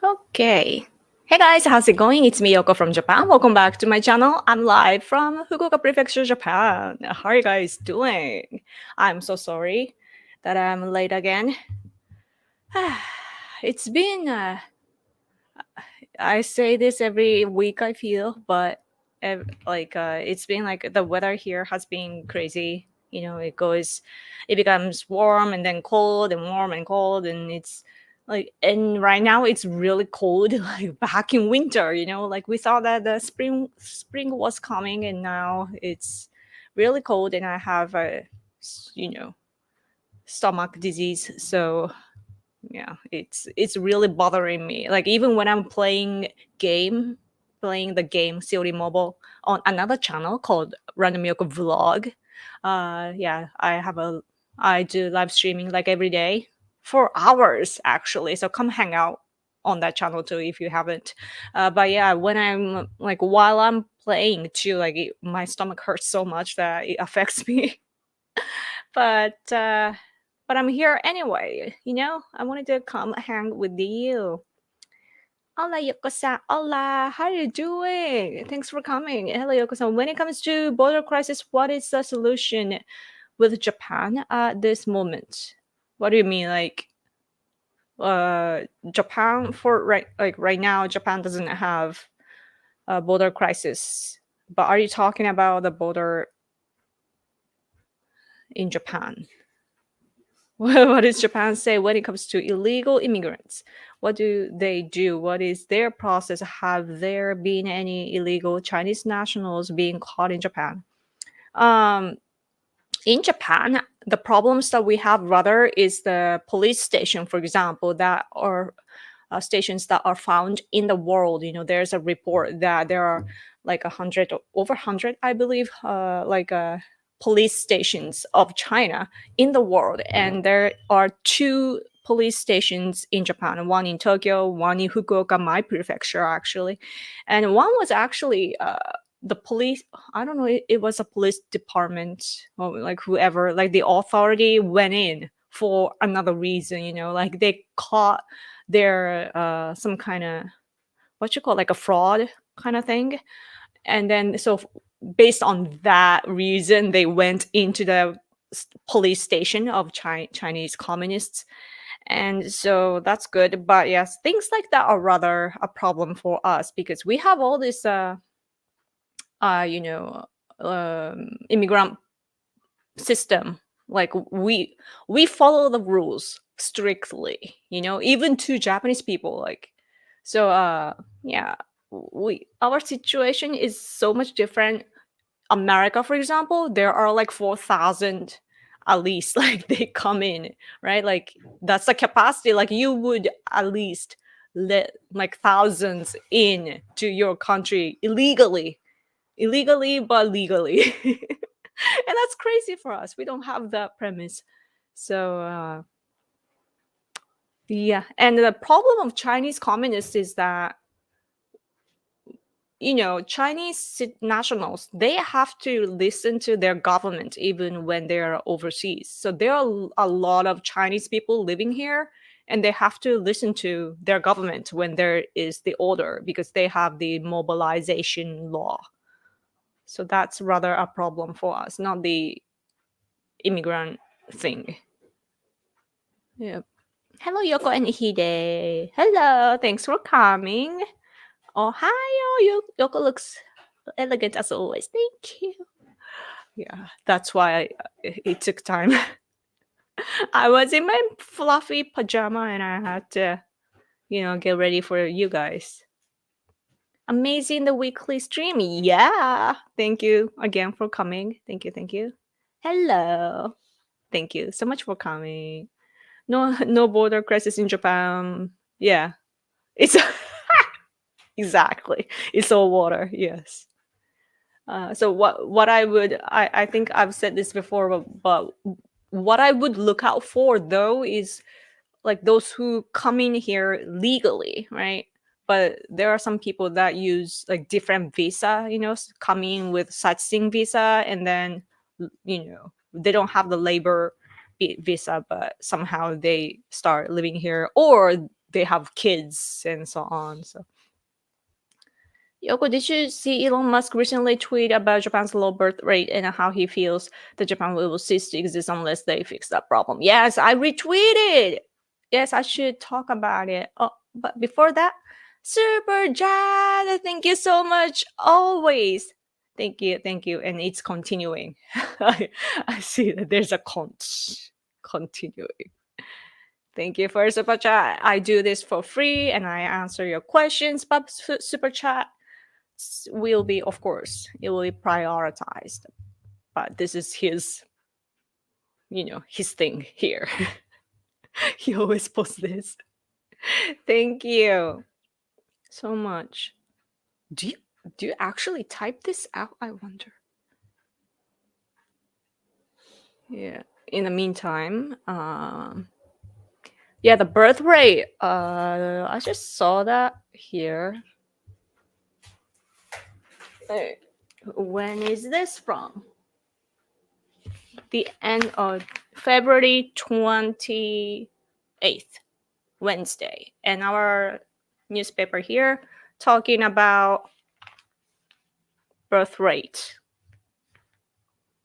Okay. Hey guys, how's it going? It's me, Yoko from Japan. Welcome back to my channel. I'm live from Fukuoka Prefecture, Japan. How are you guys doing? I'm so sorry that I'm late again. It's been, I say this every week, I feel, but it's been like the weather here has been crazy. It becomes warm and then cold and warm and cold, and and right now it's really cold, like back in winter. Like we thought that the spring was coming, and now it's really cold, and I have you know, stomach disease. So yeah, it's really bothering me. Like even when I'm playing the game Theory Mobile on another channel called Random Yoko Vlog. Yeah, I do live streaming like every day for hours actually. So come hang out on that channel too if you haven't. But yeah, when I'm like while I'm playing too, my stomach hurts so much that it affects me. but uh but I'm here anyway. I wanted to come hang with you. Hola, Yoko-san. Hola, how are you doing? Thanks for coming. Hello, Yoko-san. When it comes to border crisis, what is the solution with Japan at this moment? What do you mean? Japan right now, Japan doesn't have a border crisis. But are you talking about the border in Japan? What does Japan say when it comes to illegal immigrants? What do they do? What is their process? Have there been any illegal Chinese nationals being caught in Japan? In Japan, the problems that we have rather is the police station, for example, that are stations that are found in the world. There's a report that there are like over 100, I believe, police stations of China in the world, and there are two police stations in Japan, one in Tokyo, one in Fukuoka, my prefecture actually, and one was actually the police. I don't know, it was a police department, or like whoever, like the authority went in for another reason. Like they caught their some kind of, what you call, like a fraud kind of thing, and then so based on that reason they went into the police station of Chinese communists. And so that's good, but yes, things like that are rather a problem for us because we have all this you know immigrant system. Like we follow the rules strictly, even to Japanese people. Yeah, we our situation is so much different. America, for example, there are like 4,000 at least, like they come in, right? Like that's the capacity. Like you would at least let like thousands in to your country illegally but legally. And that's crazy for us. We don't have that premise. So yeah, and the problem of Chinese communists is that Chinese nationals, they have to listen to their government even when they're overseas. So there are a lot of Chinese people living here, and they have to listen to their government when there is the order because they have the mobilization law. So that's rather a problem for us, not the immigrant thing. Yeah. Hello, Yoko and Hide. Hello, thanks for coming. Ohio, Yoko looks elegant as always. Thank you. Yeah, that's why it took time. I was in my fluffy pajama and I had to, get ready for you guys. Amazing the weekly stream. Yeah. Thank you again for coming. Thank you. Thank you. Hello. Thank you so much for coming. No border crisis in Japan. Yeah. It's exactly. It's all water. Yes. So what I think I've said this before, but what I would look out for though is like those who come in here legally, right? But there are some people that use like different visa, come in with sightseeing visa, and then they don't have the labor visa, but somehow they start living here, or they have kids and so on. So, Yoko, did you see Elon Musk recently tweet about Japan's low birth rate and how he feels that Japan will cease to exist unless they fix that problem? Yes, I retweeted. Yes, I should talk about it. Oh, but before that, Super Jad, thank you so much. Always. Thank you. And it's continuing. I see that there's a continuing. Thank you for Super Chat. I do this for free and I answer your questions, but Super Chat will be, of course, it will be prioritized. But this is his, his thing here. He always posts this. Thank you so much. Do you actually type this out? I wonder. Yeah. In the meantime, yeah, the birth rate. I just saw that here. When is this from? The end of February 28th, Wednesday. And our newspaper here talking about birth rate,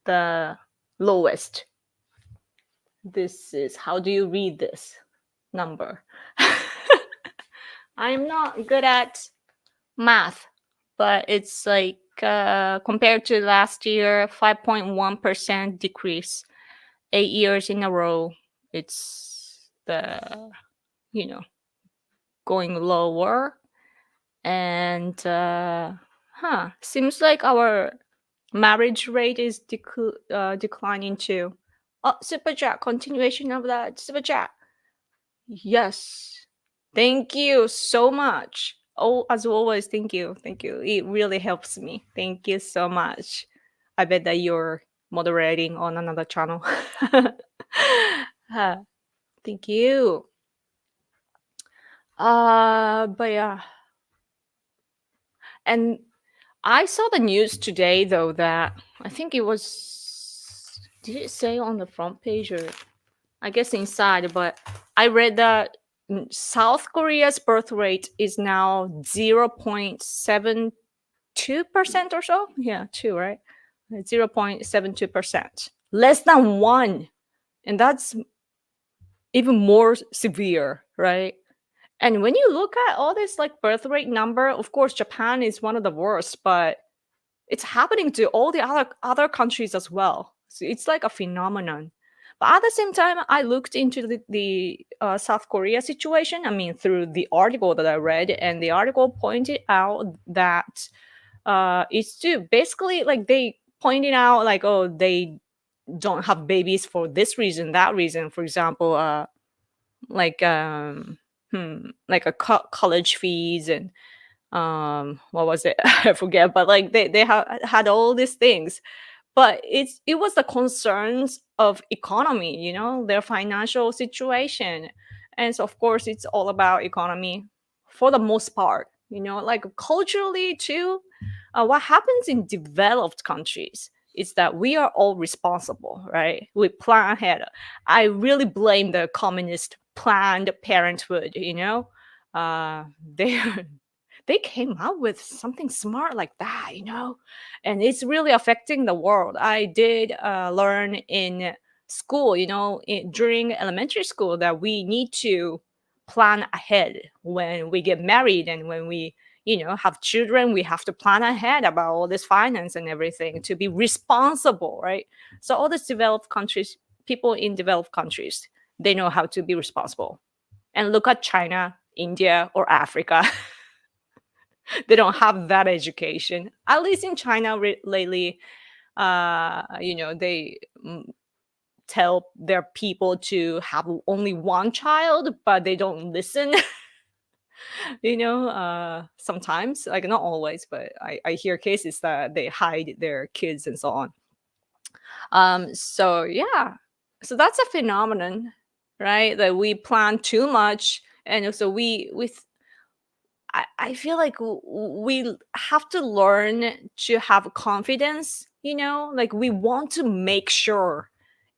the lowest. This is, how do you read this number? I'm not good at math, but it's like compared to last year, 5.1% decrease. 8 years in a row, it's the, going lower. And seems like our marriage rate is declining too. Oh, Super Chat, continuation of that. Super Chat. Yes. Thank you so much. Oh, as always, thank you. It really helps me. Thank you so much. I bet that you're moderating on another channel. Thank you. But yeah. And I saw the news today, though, that I think it was, did it say on the front page or I guess inside, but I read that South Korea's birth rate is now 0.72% or so. Yeah, 2, right? 0.72%. Less than 1. And that's even more severe, right? And when you look at all this like birth rate number, of course, Japan is one of the worst, but it's happening to all the other countries as well. So it's like a phenomenon. But at the same time, I looked into the South Korea situation. I mean, through the article that I read, and the article pointed out that it's to basically like they pointed out like, oh, they don't have babies for this reason, that reason. For example, like a college fees and what was it? I forget. But like they had all these things. But it was the concerns of economy, their financial situation. And so, of course, it's all about economy for the most part, like culturally too. What happens in developed countries is that we are all responsible, right? We plan ahead. I really blame the communist Planned Parenthood, they came out with something smart like that, and it's really affecting the world. I did learn in school, during elementary school, that we need to plan ahead when we get married and when we, have children. We have to plan ahead about all this finance and everything to be responsible, right? So all these developed countries, people in developed countries, they know how to be responsible. And look at China, India, or Africa. They don't have that education. At least in China lately, they tell their people to have only one child, but they don't listen. Sometimes, like not always, but I hear cases that they hide their kids and so on. So yeah, so that's a phenomenon, right? That we plan too much, and also I feel like we have to learn to have confidence, like we want to make sure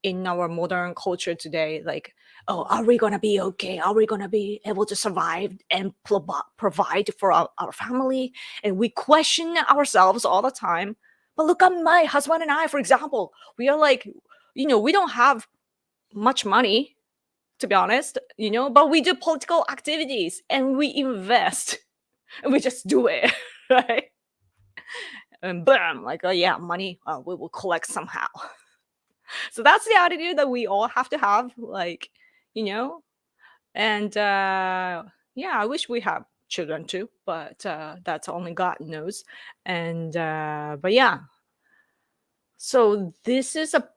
in our modern culture today, like oh, are we going to be okay? Are we going to be able to survive and provide for our family? And we question ourselves all the time. But look at my husband and I, for example. We are like, we don't have much money, to be honest, but we do political activities and we invest and we just do it, right? And boom, like, yeah, money, we will collect somehow. So that's the attitude that we all have to have, like, and yeah, I wish we have children too, but that's only God knows. And but yeah, so this is a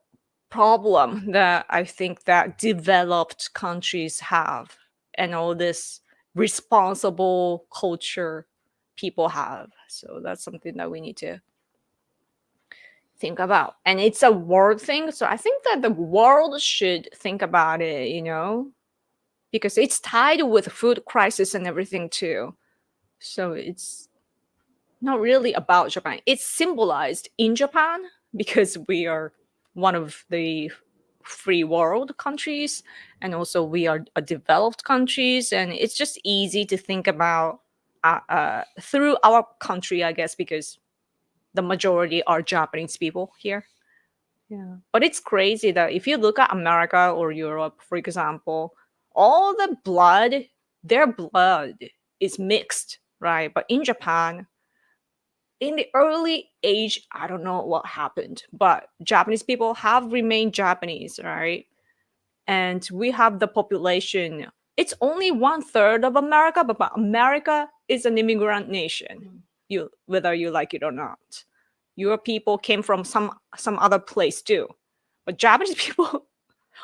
problem that I think that developed countries have, and all this responsible culture people have. So that's something that we need to think about. And it's a world thing, so I think that the world should think about it, because it's tied with food crisis and everything too. So it's not really about Japan. It's symbolized in Japan because we are one of the free world countries, and also we are a developed countries, and it's just easy to think about through our country, I guess, because the majority are Japanese people here. Yeah, but it's crazy that if you look at America or Europe, for example, all their blood is mixed, right? But in Japan, in the early age, I don't know what happened, but Japanese people have remained Japanese, right? And we have the population. It's only 1/3 of America, but America is an immigrant nation. Whether you like it or not, your people came from some other place too. But Japanese people,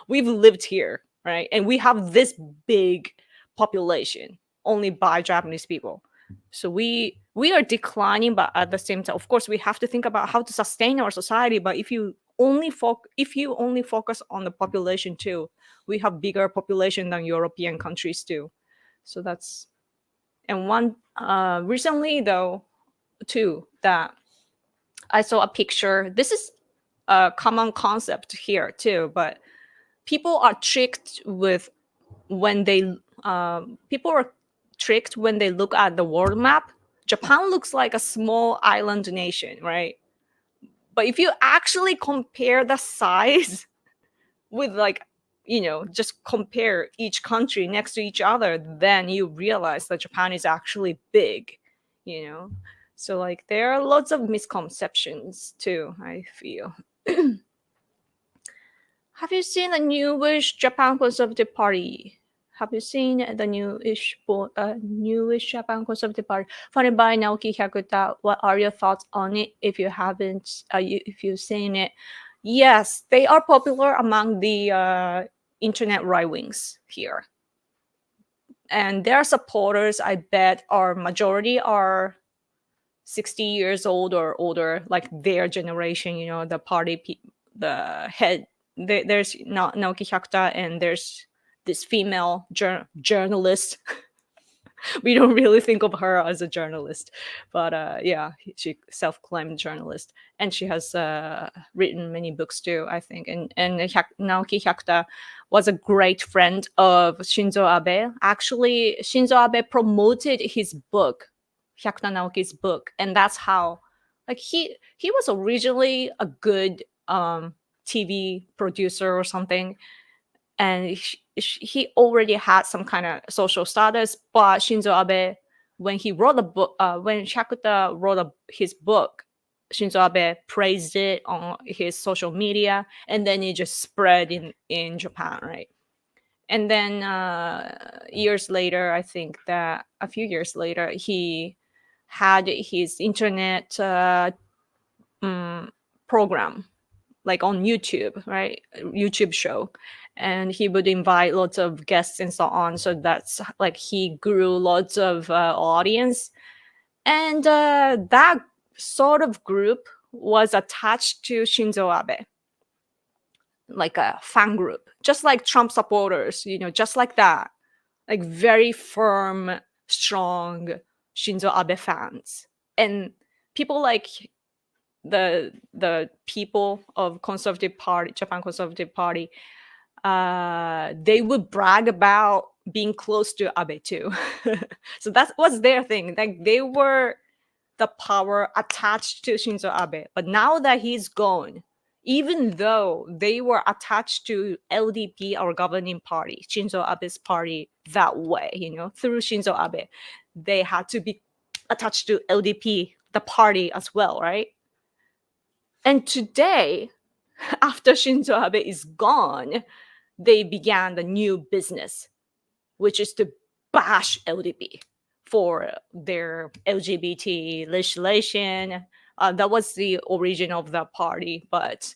we've lived here, right? And we have this big population only by Japanese people. So we are declining, but at the same time, of course, we have to think about how to sustain our society. But if you only focus on the population too, we have bigger population than European countries too. So that's, and one recently though too, that I saw a picture. This is a common concept here too, but people are tricked with when they people are tricked when they look at the world map. Japan looks like a small island nation, right? But if you actually compare the size with, like, just compare each country next to each other, then you realize that Japan is actually big, so like there are lots of misconceptions too, I feel. Have you seen the newish Japan Conservative Party? Have you seen the newish Japan Conservative Party funded by Naoki Hyakuta? What are your thoughts on it? If you haven't, if you've seen it, yes, they are popular among the internet right wings here, and their supporters, I bet, are majority are 60 years old or older, like their generation. The party, the head. There's not Naoki Hyakuta, and there's this female journalist. We don't really think of her as a journalist, but yeah, she self-claimed journalist, and she has written many books too, I think. And Naoki Hyakuta was a great friend of Shinzo Abe. Actually, Shinzo Abe promoted his book, Hyakuta Naoki's book, and that's how, like, he was originally a good TV producer or something, and he already had some kind of social status. But Shinzo Abe, when he wrote the book, when Hyakuta wrote his book, Shinzo Abe praised it on his social media, and then it just spread in Japan, right? And then years later, I think that a few years later, he had his internet program, like on YouTube, right? YouTube show. And he would invite lots of guests and so on. So that's like he grew lots of audience. And that sort of group was attached to Shinzo Abe, like a fan group, just like Trump supporters, just like that, like very firm, strong Shinzo Abe fans. And people like the people of Conservative Party, Japan Conservative Party, they would brag about being close to Abe too. So that was their thing. Like they were the power attached to Shinzo Abe. But now that he's gone, even though they were attached to LDP, our governing party, Shinzo Abe's party, that way, through Shinzo Abe, they had to be attached to LDP, the party as well, right? And today, after Shinzo Abe is gone, they began the new business, which is to bash LDP for their LGBT legislation. That was the origin of the party. But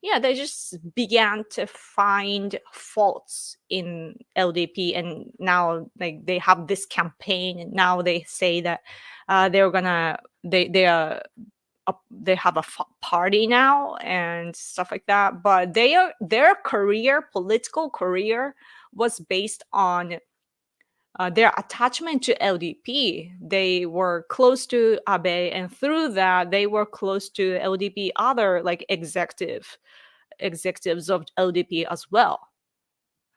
yeah, they just began to find faults in LDP. And now like they have this campaign. And now they say that they're gonna, they have a party now and stuff like that. But their political career was based on their attachment to LDP. They were close to Abe, and through that, they were close to LDP other like executives of LDP as well.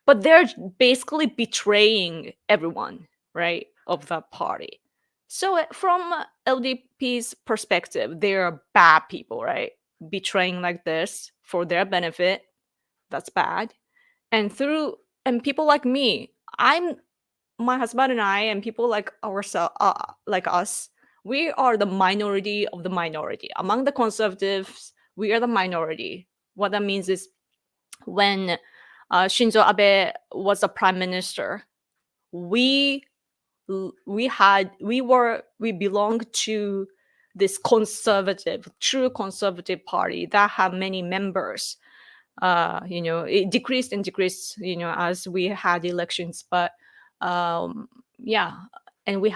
But they're basically betraying everyone, right, of the party. So from LDP's perspective, they're bad people, right? Betraying like this for their benefit, that's bad. And people like me, my husband and I, and people like like us, we are the minority of the minority. Among the conservatives, we are the minority. What that means is when Shinzo Abe was the prime minister, we belonged to this true conservative party that had many members. It decreased and decreased, as we had elections. But yeah, and we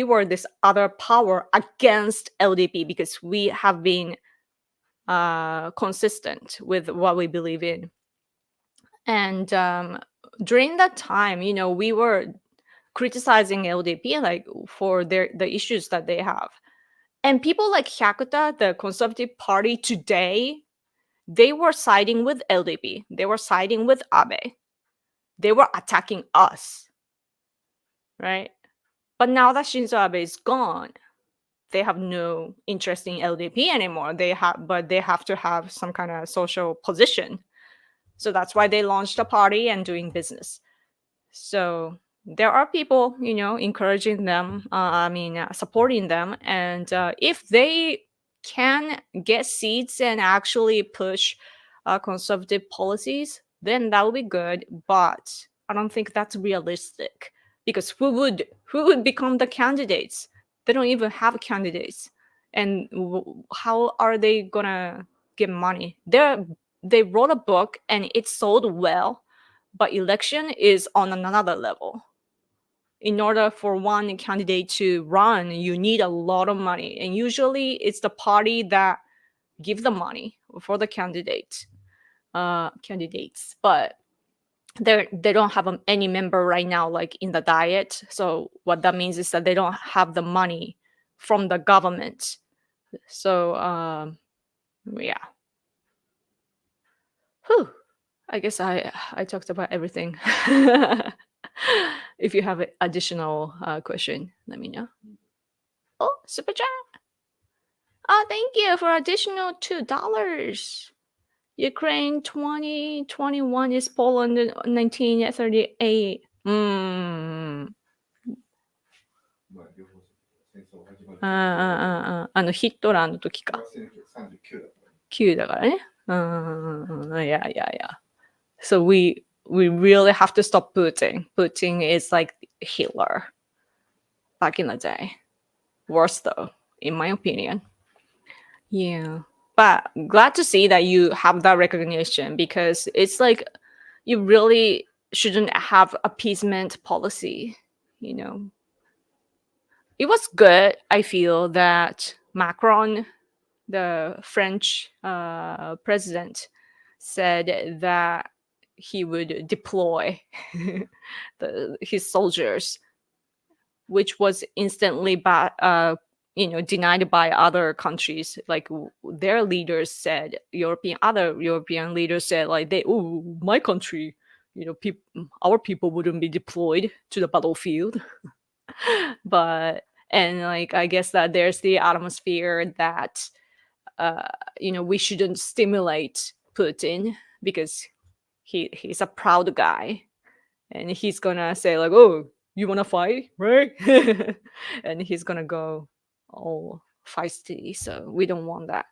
were this other power against LDP because we have been consistent with what we believe in. And during that time, we were criticizing LDP like for the issues that they have. And people like Hyakuta, the Conservative Party today, they were siding with LDP. They were siding with Abe. They were attacking us, right? But now that Shinzo Abe is gone, they have no interest in LDP anymore. But they have to have some kind of social position. So that's why they launched a party and doing business. So there are people, encouraging them, supporting them. And if they can get seats and actually push conservative policies, then that would be good. But I don't think that's realistic because who would become the candidates? They don't even have candidates. And how are they gonna get money? They wrote a book and it sold well, but election is on another level. In order for one candidate to run, you need a lot of money, and usually it's the party that give the money for the candidates. But they don't have any member right now, like in the diet. So what that means is that they don't have the money from the government. So yeah. Whew. I guess I talked about everything. If you have an additional question, let me know. Oh, super chat. Oh, thank you for additional $2. Ukraine 2021 is Poland 1938. ヒットラーの時か。9だからね。Yeah. So we really have to stop Putin. Putin is like Hitler back in the day. Worse though, in my opinion. Yeah. But glad to see that you have that recognition because it's like you really shouldn't have appeasement policy, It was good, I feel, that Macron, the French president, said that he would deploy his soldiers, which was instantly denied by other countries. Like their leaders said, other European leaders said, like my country, our people wouldn't be deployed to the battlefield. But and like I guess that there's the atmosphere that we shouldn't stimulate Putin because he's a proud guy, and he's gonna say like, oh, you wanna fight, right? And he's gonna go all feisty, so we don't want that.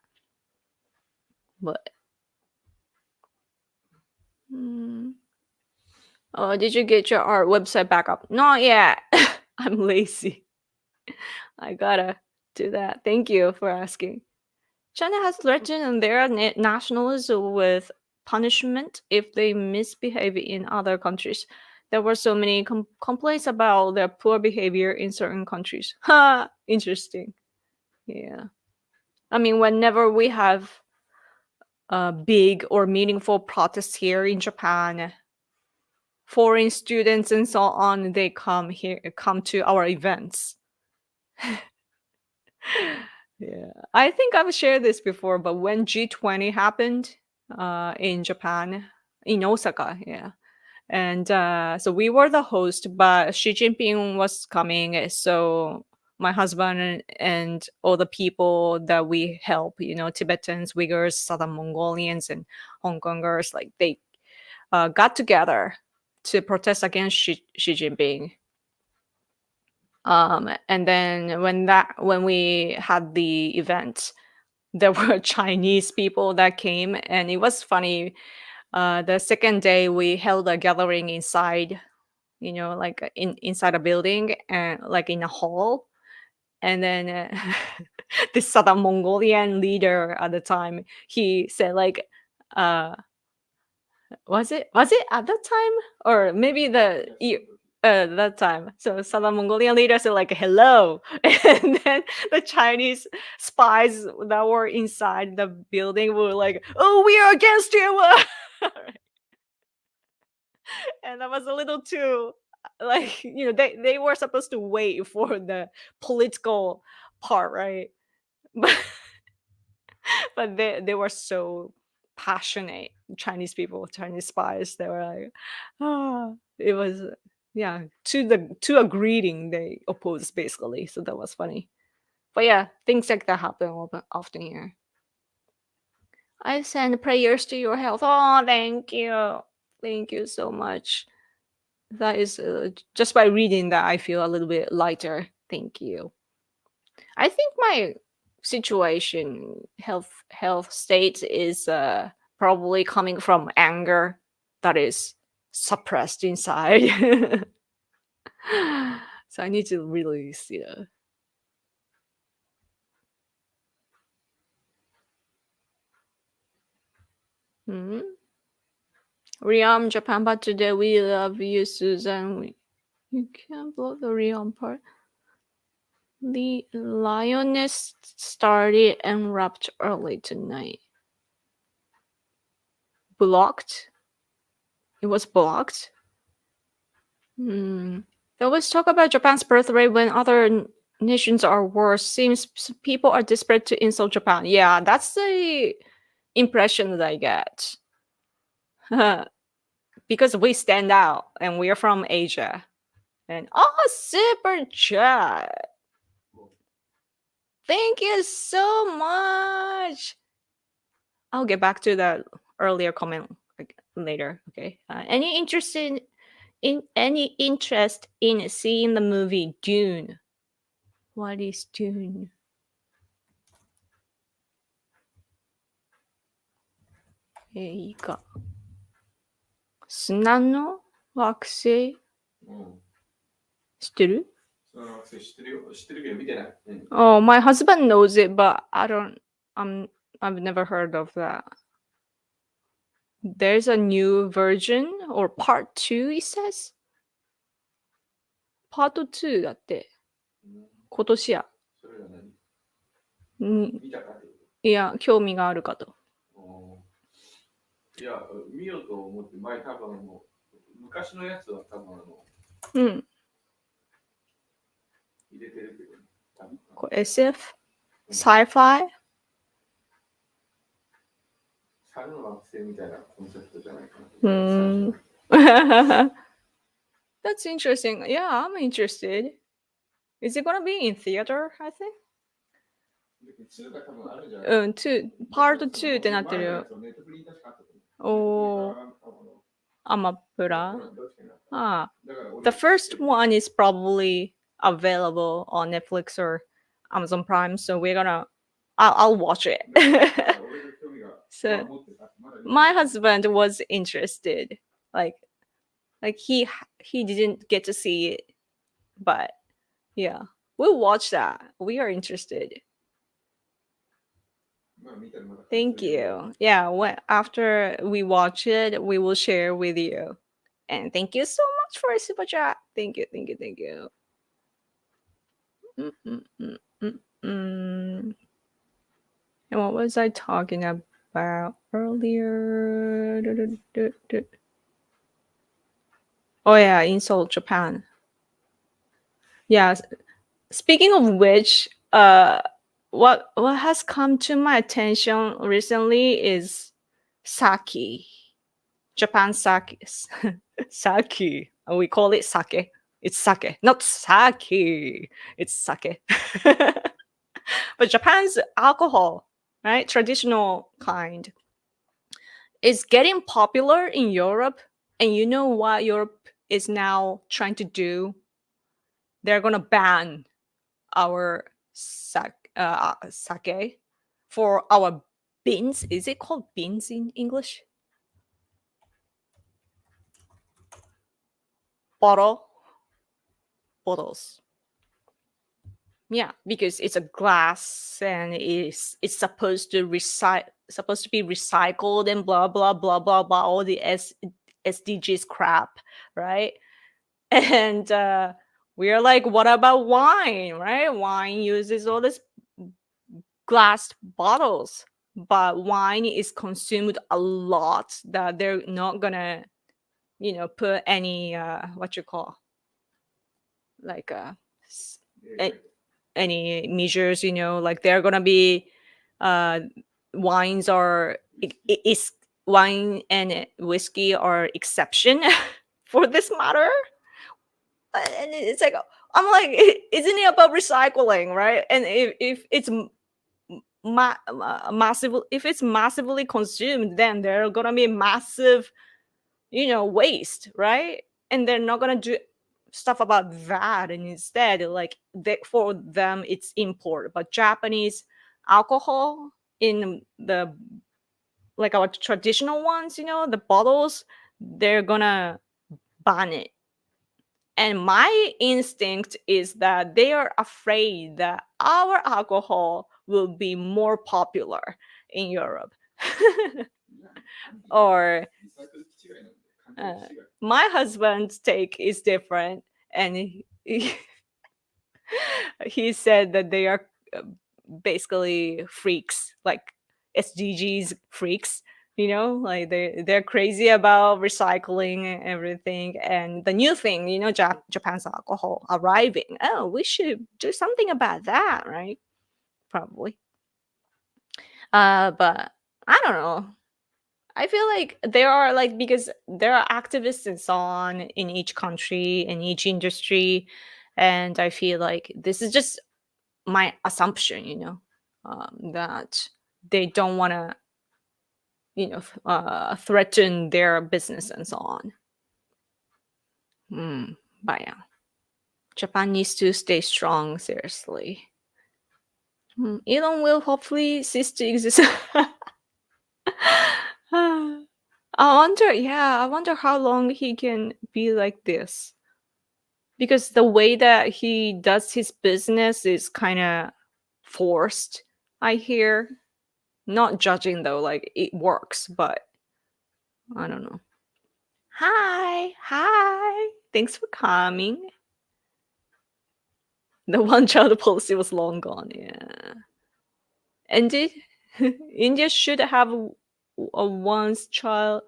But oh, did you get your art website back up? Not yet. I'm lazy. I gotta do that. Thank you for asking. China has threatened their nationals with punishment if they misbehave in other countries. There were so many complaints about their poor behavior in certain countries. Ha! Interesting. Yeah. I mean, whenever we have big or meaningful protests here in Japan, foreign students and so on, they come to our events. Yeah, I think I've shared this before, but when G20 happened in Japan, in Osaka, yeah. And so we were the host, but Xi Jinping was coming. So my husband and all the people that we help, Tibetans, Uyghurs, Southern Mongolians, and Hong Kongers, like they got together to protest against Xi Jinping. And then when we had the event, there were Chinese people that came, and it was funny. The second day we held a gathering inside, like inside a building and like in a hall. And then this Southern Mongolian leader at the time, he said like, was it at that time or maybe that time? So Southern Mongolian leader said like hello, and then the Chinese spies that were inside the building were like, "Oh, we are against you," and that was a little too like they were supposed to wait for the political part, right? But they were so passionate. Chinese people, Chinese spies, they were like, it was to a greeting they opposed basically. So that was funny. But yeah, things like that happen often here. I send prayers to your health. Oh, thank you so much. That is just by reading that I feel a little bit lighter. Thank you. I think my situation, health state is probably coming from anger that is suppressed inside. So I need to release, Riam, Japan, but today we love you, Susan. You can't blow the Riam part. The lioness started and wrapped early tonight. Blocked? It was blocked? There was talk about Japan's birth rate when other nations are worse. Seems people are desperate to insult Japan. Yeah, that's the impression that I get. Because we stand out and we're from Asia. And super chat. Thank you so much. I'll get back to that earlier comment later. Okay. Any interest in seeing the movie Dune? What is Dune? いいか。砂の惑星知ってる? Oh, my husband knows it, but I've never heard of that. There's a new version or part 2, it says. Part 2だって。今年や。いや、興味があるかと。いや、見ようと思って、前多分昔のやつは多分入れてるけど、SF? Sci-fi? 猿の惑星みたいなコンセプトじゃないかな。That's interesting. Yeah, I'm interested. Is it gonna be in theater, I think? 2が多分あるんじゃないかな。2, part 2ってなってるよ。ネットフリー確かあったと思う。おー、アマプラ。どっちかな。Ah, だから俺 the first one is probably available on Netflix or Amazon Prime, so I'll watch it. 俺の興味が So 持ってた。まだ my husband was interested. Like he didn't get to see it, but yeah, we'll watch that. We are interested. まだ見たらまだ Thank you. Yeah, after we watch it, we will share with you. And thank you so much for a super chat. Thank you, thank you, thank you. And what was I talking about earlier? Oh yeah, insult Japan. Yeah. Speaking of which, what has come to my attention recently is sake. Japan sake. Sake. We call it sake. It's sake, not sake. It's sake. But Japan's alcohol, right? Traditional kind, is getting popular in Europe. And you know what Europe is now trying to do? They're gonna ban our sake for our beans. Is it called beans in English? Bottles. Yeah, because it's a glass and it's supposed to be recycled and blah blah blah blah blah, all the SDGs crap, right? And we are like, what about wine, right? Wine uses all this glass bottles, but wine is consumed a lot that they're not gonna, put any what you call, like any measures, like they're gonna be wines are is wine and whiskey are exception for this matter. And it's like, I'm like, isn't it about recycling, right? And if it's if it's massively consumed, then there's gonna be massive, waste, right? And they're not gonna do stuff about that, and instead, like, for them it's import. But Japanese alcohol in the, like, our traditional ones, the bottles, they're gonna ban it. And my instinct is that they are afraid that our alcohol will be more popular in Europe. Or my husband's take is different, and he said that they are basically freaks, like SDGs freaks. Like they're crazy about recycling and everything. And the new thing, Japan's alcohol arriving. Oh, we should do something about that, right? Probably. But I don't know. I feel like there are, like, because there are activists and so on in each country, in each industry, and I feel like this is just my assumption, that they don't want to, threaten their business and so on. But yeah, Japan needs to stay strong, seriously. Elon will hopefully cease to exist. I wonder how long he can be like this. Because the way that he does his business is kind of forced, I hear. Not judging though, like it works, but I don't know. Hi. Thanks for coming. The one child policy was long gone, yeah. And India should have a one child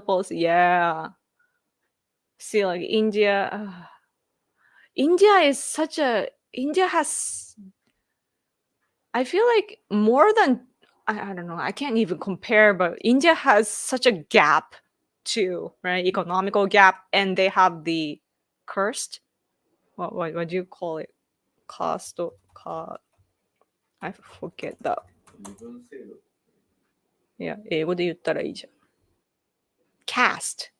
policy, yeah. See, like India is such a India has, I feel like more than, I don't know, I can't even compare, but India has such a gap too, right? Economical gap, and they have the cursed, what do you call it? Cost or I forget that. 身分制度。Yeah, 英語で言ったらいいじゃん。Caste.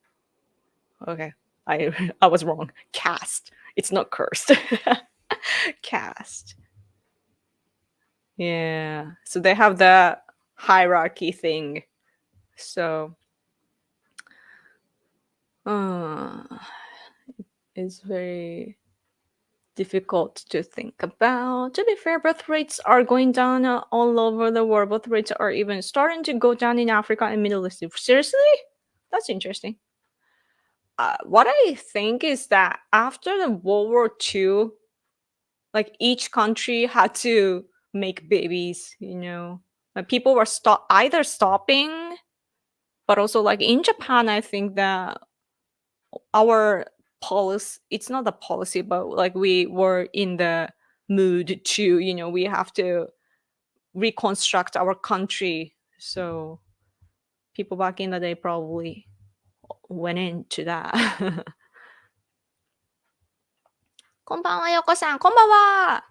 Okay, I was wrong. Caste. It's not cursed. Caste. Yeah. So they have the hierarchy thing. So it's very difficult to think about. To be fair, birth rates are going down all over the world. Birth rates are even starting to go down in Africa and Middle East. Seriously? That's interesting. What I think is that after the World War II, like each country had to make babies, Like people were either stopping, but also like in Japan, I think that our policy, it's not the policy, but like we were in the mood to, we have to reconstruct our country. So people back in the day probably went into that. こんばんは、よこさん。こんばんは。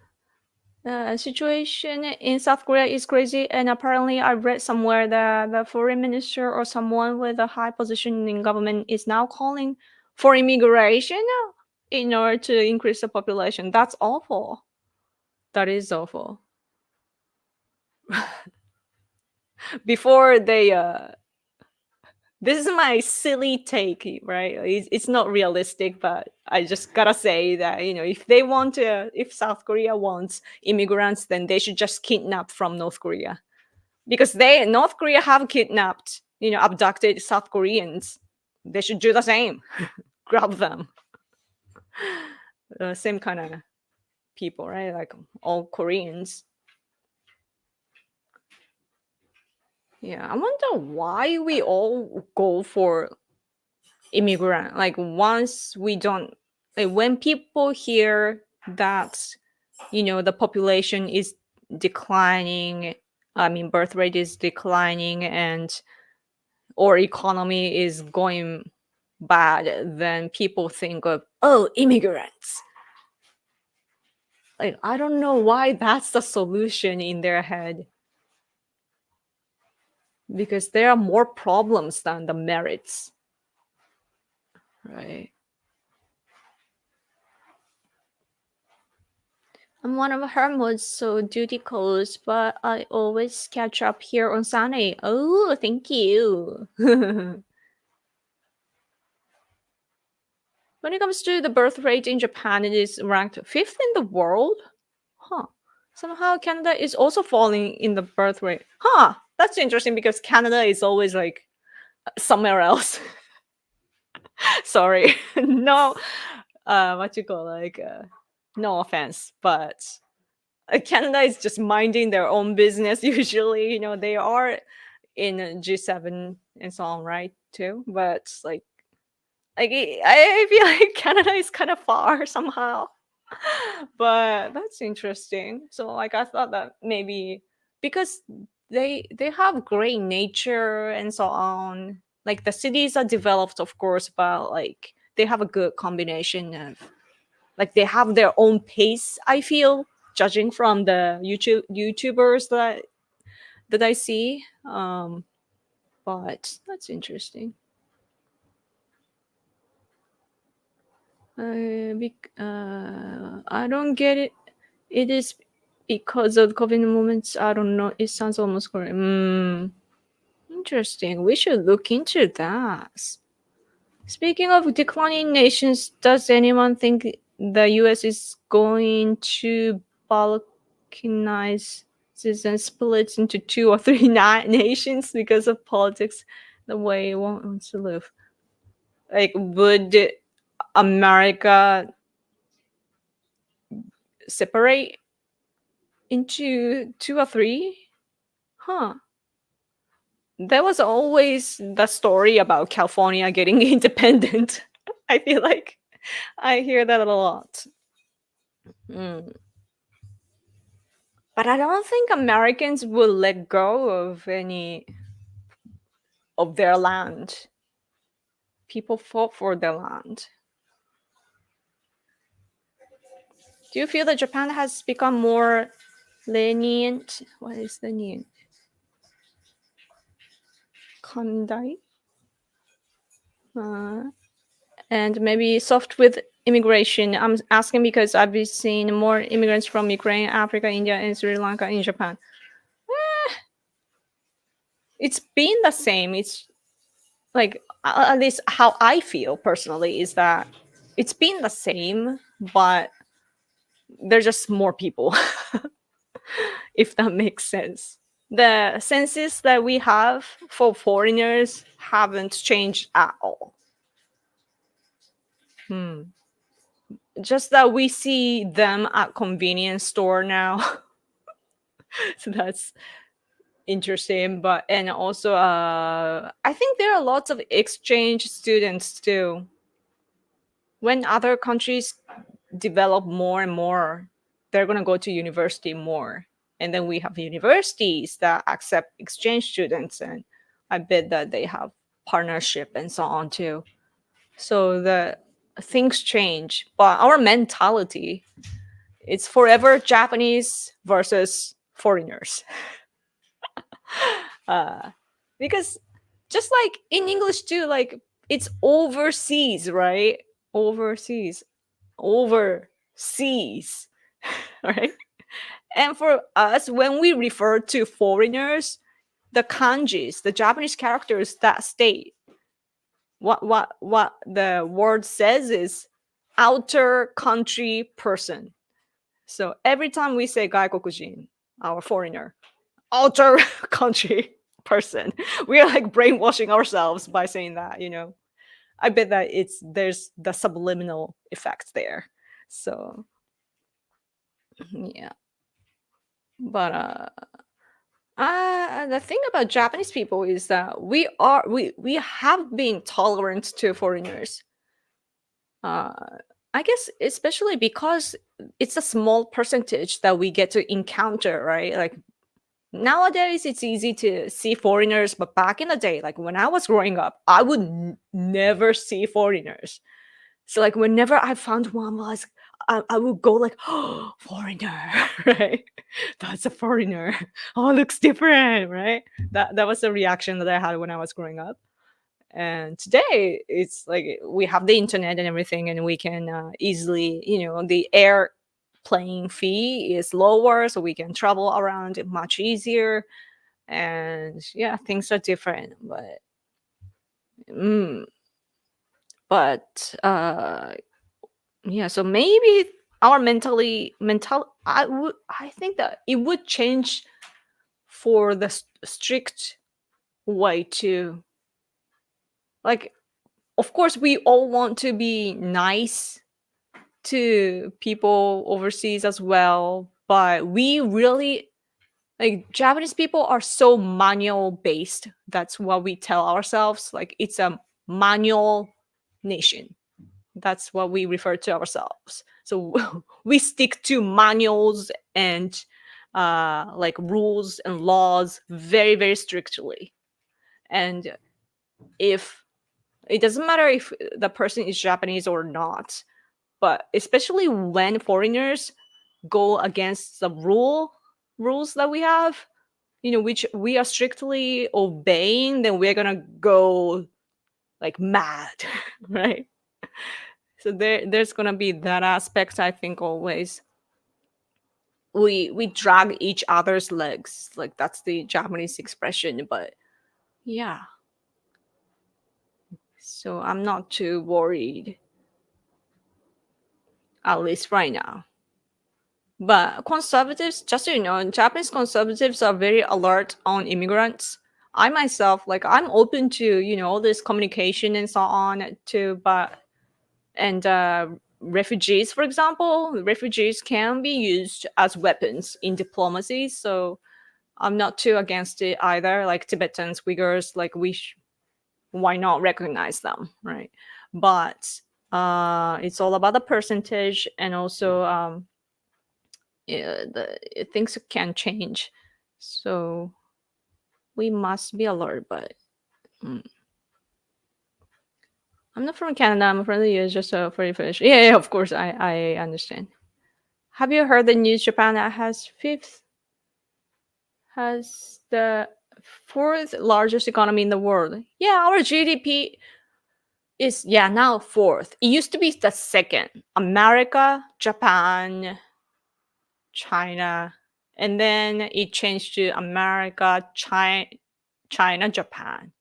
The situation in South Korea is crazy, and apparently I read somewhere that the foreign minister or someone with a high position in government is now calling for immigration in order to increase the population. That's awful. That is awful. Before they this is my silly take, right? It's not realistic, but I just gotta say that, if South Korea wants immigrants, then they should just kidnap from North Korea. Because North Korea have kidnapped, abducted South Koreans. They should do the same. Grab them. Same kind of people, right? Like all Koreans. Yeah, I wonder why we all go for immigrant. Like once we don't, like when people hear that, the population is declining, birth rate is declining, or economy is going bad, then people think of, oh, immigrants. Like I don't know why that's the solution in their head. Because there are more problems than the merits. Right. I'm one of her moods, so duty calls, but I always catch up here on Sunday. Oh, thank you. When it comes to the birth rate in Japan, it is ranked 5th in the world. Huh. Somehow Canada is also falling in the birth rate. Huh. That's interesting because Canada is always like somewhere else. Sorry. No. What you call no offense, but Canada is just minding their own business usually. They are in G7 and so on, right? Too, but like I feel like Canada is kind of far somehow. But that's interesting. So like I thought that maybe because they have great nature and so on. Like the cities are developed, of course, but like they have a good combination of, like they have their own pace, I feel, judging from the YouTubers that I see. But that's interesting. I don't get it. It is because of COVID moments. I don't know. It sounds almost correct. Interesting. We should look into that. Speaking of declining nations, does anyone think the US is going to balkanize and split into 2 or 3 nations because of politics, the way it wants to live? Like, would America separate into 2 or 3? Huh. There was always the story about California getting independent. I feel like I hear that a lot. But I don't think Americans will let go of any of their land. People fought for their land. Do you feel that Japan has become more lenient? What is lenient? Kandai? And maybe soft with immigration. I'm asking because I've been seeing more immigrants from Ukraine, Africa, India, and Sri Lanka in Japan. It's been the same. It's like, at least how I feel personally is that it's been the same, but there's just more people, if that makes sense. The census that we have for foreigners haven't changed at all. Just that we see them at convenience store now. So that's interesting. But and also I think there are lots of exchange students too. When other countries develop more and more, they're going to go to university more, and then we have universities that accept exchange students, and I bet that they have partnership and so on too. So the things change, but our mentality, it's forever Japanese versus foreigners. Because just like in English too, like it's overseas, right? Overseas, right? And for us, when we refer to foreigners, the kanjis, the Japanese characters that stay, what the word says is outer country person. So every time we say gaikokujin, our foreigner, outer country person, we are like brainwashing ourselves by saying that, you know. I bet that there's the subliminal effect there. So yeah. But the thing about Japanese people is that we have been tolerant to foreigners. I guess especially because it's a small percentage that we get to encounter, right? Like nowadays, it's easy to see foreigners, but back in the day, like when I was growing up, I would never see foreigners. So like whenever I found one, I would go like, oh, foreigner, right? That's a foreigner. Oh, looks different, right? That was the reaction that I had when I was growing up. And today, it's like we have the internet and everything, and we can easily, you know, the airplane fee is lower, so we can travel around it much easier. And yeah, things are different, but mm, but yeah, so maybe our mental I think that it would change for the strict way to, like, of course we all want to be nice to people overseas as well, but we really, like, Japanese people are so manual based. That's what we tell ourselves, like it's a manual nation. That's what we refer to ourselves. So we stick to manuals and like rules and laws very, very strictly. And if it doesn't matter if the person is Japanese or not, but especially when foreigners go against the rules that we have, you know, which we are strictly obeying, then we're gonna go like mad, right? So there's gonna be that aspect. I think always we drag each other's legs, like that's the Japanese expression. But yeah, so I'm not too worried, at least right now. But conservatives, just so you know, Japanese conservatives are very alert on immigrants. I myself, like, I'm open to, you know, all this communication and so on too, but and refugees, for example, refugees can be used as weapons in diplomacy. So I'm not too against it either. Like Tibetans, Uyghurs, like why not recognize them, right? But it's all about the percentage, and also things can change. So we must be alert. But I'm not from Canada. I'm from the US. Just for you finish. Yeah, of course. I understand. Have you heard the news? Japan has the fourth largest economy in the world. Yeah, our GDP is now fourth. It used to be the second. America, Japan, China, and then it changed to America, China, Japan,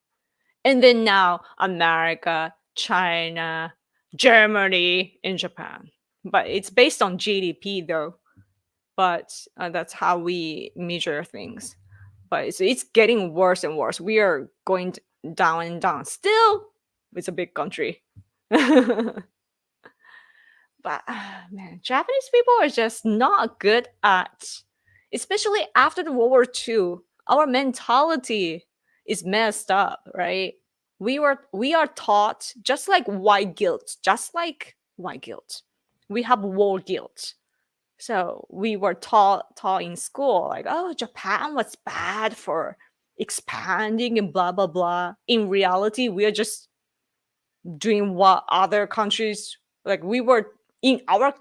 and then now America, China, Germany, and Japan. But it's based on GDP though. But that's how we measure things. But it's getting worse and worse. We are going down and down. Still, it's a big country. But man, Japanese people are just not good at, especially after the World War II. Our mentality is messed up, right? We are taught just like white guilt, We have war guilt. So we were taught in school like, oh, Japan was bad for expanding and blah blah blah. In reality, we are just doing what other countries, like we were in our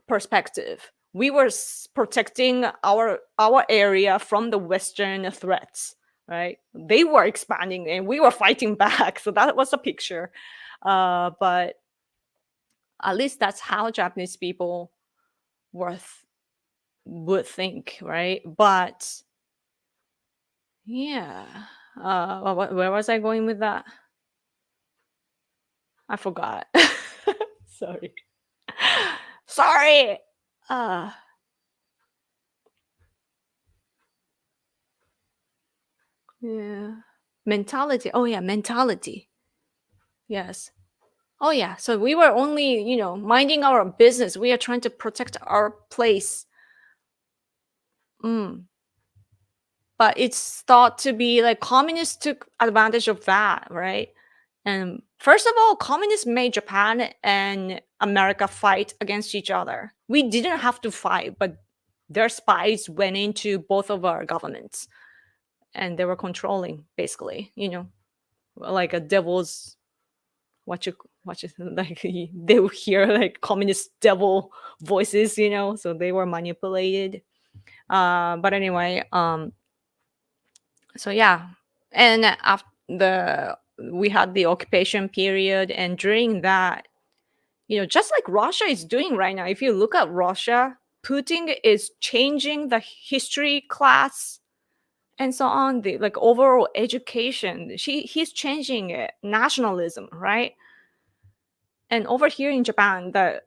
perspective, we were protecting our area from the Western threats, right? They were expanding and we were fighting back. So that was a picture. But at least that's how Japanese people would think, right? But yeah, where was I going with that? I forgot. Sorry. Sorry. Yeah. Mentality. Oh yeah, mentality. Yes. Oh yeah. So we were only, minding our business. We are trying to protect our place. But it's thought to be like communists took advantage of that, right? And first of all, communists made Japan and America fight against each other. We didn't have to fight, but their spies went into both of our governments and they were controlling, basically, like a devil's like they would hear like communist devil voices, so they were manipulated. But anyway, so yeah, and after we had the occupation period, and during that, just like Russia is doing right now, if you look at Russia, Putin is changing the history class and so on, the like overall education. He's changing it, nationalism, right? And over here in Japan, the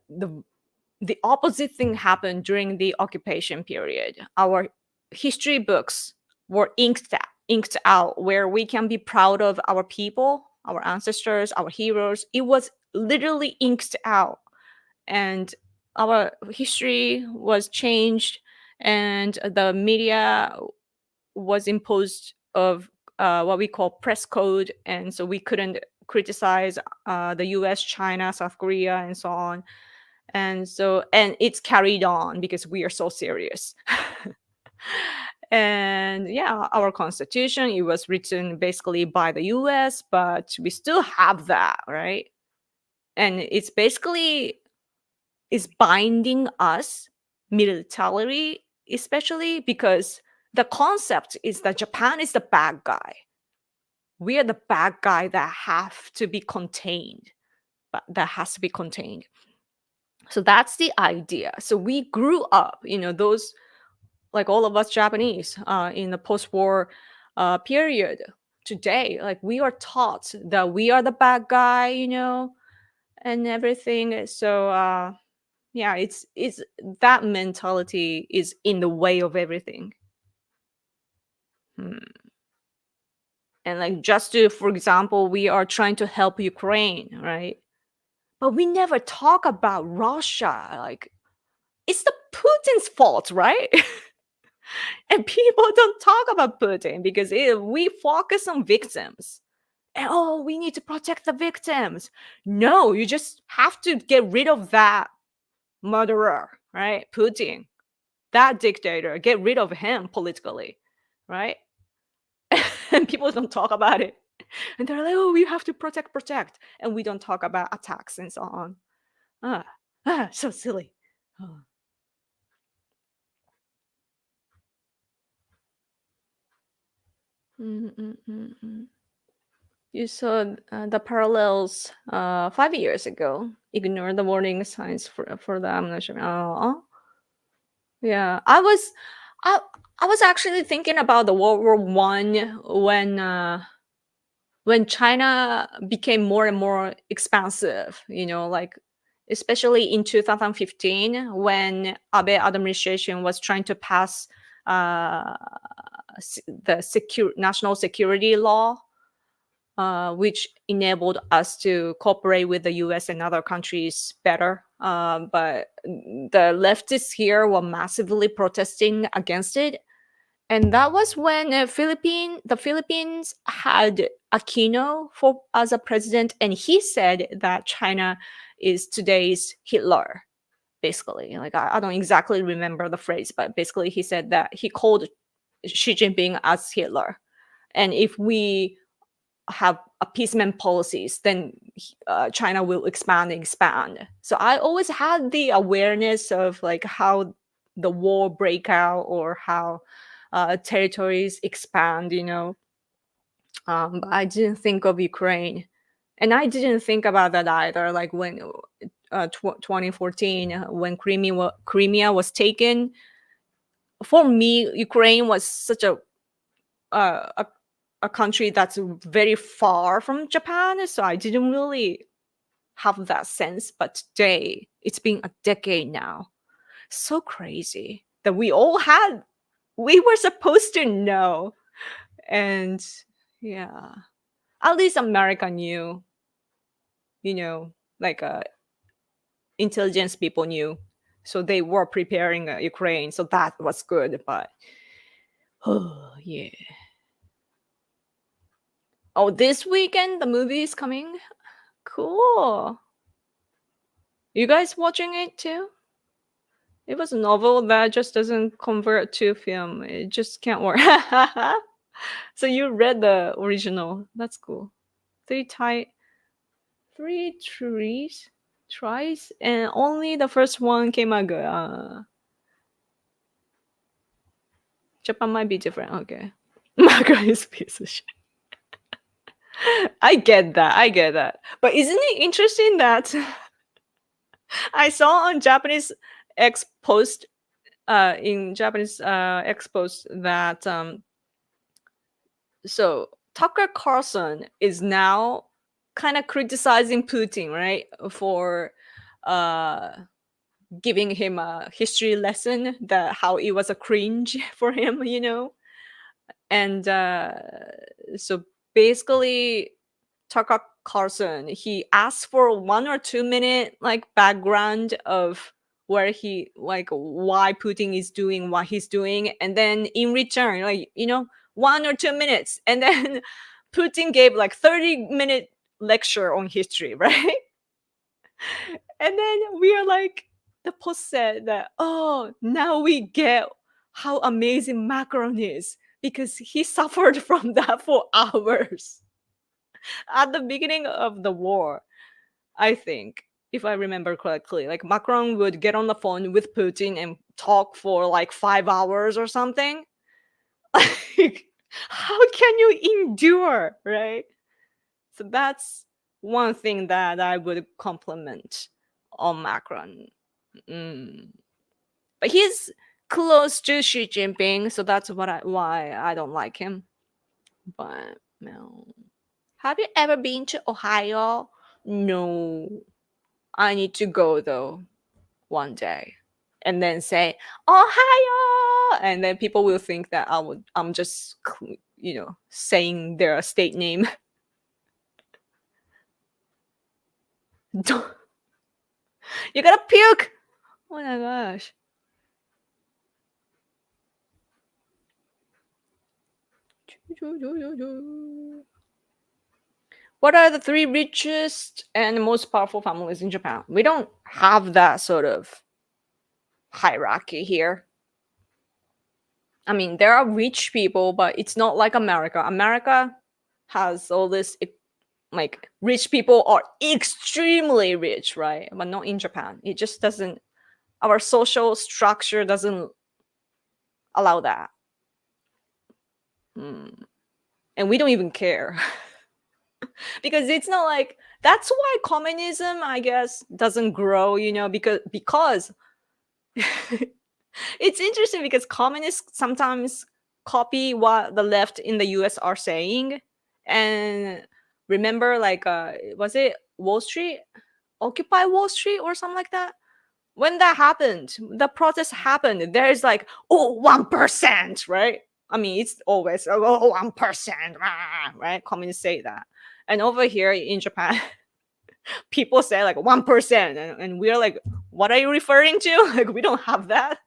opposite thing happened during the occupation period. Our history books were inked out, where we can be proud of our people, our ancestors, our heroes. It was literally inked out, and our history was changed, and the media was imposed of what we call press code, and so we couldn't criticize the US, China, South Korea, and so on. And it's carried on because we are so serious. And yeah, our constitution, it was written basically by the US, but we still have that, right? And it's basically is binding us militarily, especially because the concept is that Japan is the bad guy. We are the bad guy that have to be contained, but that has to be contained. So that's the idea. So we grew up, those, like all of us Japanese, in the post-war period. Today, like we are taught that we are the bad guy, and everything. So yeah, it's that mentality is in the way of everything. And like just to, for example, we are trying to help Ukraine, right? But we never talk about Russia. Like it's the Putin's fault, right? And people don't talk about Putin because we focus on victims. And oh, we need to protect the victims. No, you just have to get rid of that murderer, right? Putin, that dictator, get rid of him politically, right? And people don't talk about it. And they're like, oh, we have to protect. And we don't talk about attacks and so on. So silly. Oh. You saw the parallels 5 years ago. Ignore the warning signs for the ammunition. Yeah, I was actually thinking about the World War One when China became more and more expansive. You know, like especially in 2015 when Abe administration was trying to pass the national security law, which enabled us to cooperate with the US and other countries better. But the leftists here were massively protesting against it. And that was when the Philippines had Aquino as a president, and he said that China is today's Hitler, basically. Like I don't exactly remember the phrase, but basically he said that he called Xi Jinping as Hitler. And if we have appeasement policies, then China will expand. So I always had the awareness of like how the war break out or how territories expand, you know. But I didn't think of Ukraine, and I didn't think about that either. Like when 2014, when Crimea was taken, for me, Ukraine was such a country that's very far from Japan, so I didn't really have that sense. But today, it's been a decade now. So crazy that we were supposed to know. And yeah, at least America knew, you know, like intelligence people knew. So they were preparing Ukraine. So that was good. But, oh, yeah. Oh, this weekend the movie is coming. Cool. You guys watching it too? It was a novel that just doesn't convert to film. It just can't work. So you read the original. That's cool. Three tries, and only the first one came out good. Japan might be different. Okay. Manga is a piece of shit. I get that. But isn't it interesting that I saw on Japanese X post that so Tucker Carlson is now kind of criticizing Putin, right, for giving him a history lesson, that how it was a cringe for him, you know. And so basically Tucker Carlson, he asked for 1 or 2 minute like background of where he, like, why Putin is doing what he's doing, and then in return, like, you know, 1 or 2 minutes, and then Putin gave like 30-minute lecture on history, right? And then we are like, the post said that, oh, now we get how amazing Macron is because he suffered from that for hours at the beginning of the war. I think, if I remember correctly, like Macron would get on the phone with Putin and talk for like 5 hours or something. Like, how can you endure, right? So that's one thing that I would compliment on Macron. But he's close to Xi Jinping, so that's why I don't like him. But no. Have you ever been to Ohio? No. I need to go though one day, and then say Ohio, and then people will think that I'm just, you know, saying their state name. You gotta puke. Oh my gosh. What are the 3 richest and most powerful families in Japan? We don't have that sort of hierarchy here. I mean, there are rich people, but it's not like America. America has all this, like, rich people are extremely rich, right? But not in Japan. It just doesn't, our social structure doesn't allow that. And we don't even care. Because it's not like, that's why communism, I guess, doesn't grow, because it's interesting because communists sometimes copy what the left in the US are saying. And remember, like, was it Wall Street? Occupy Wall Street or something like that? When that happened, the protest happened, there's like, 1%, right? I mean, it's always 1%, right? Communists say that. And over here in Japan, people say like 1%, and we're like, what are you referring to? Like, we don't have that.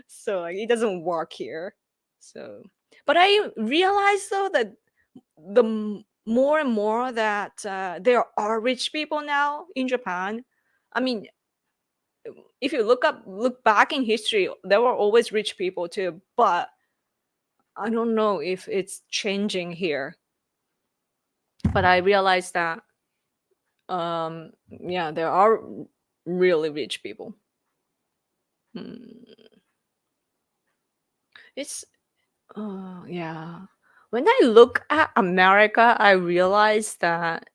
So like, it doesn't work here. So, but I realize though that the more and more that there are rich people now in Japan. I mean, if you look back in history, there were always rich people too, but I don't know if it's changing here. But I realized that there are really rich people. It's when I look at America, I realize that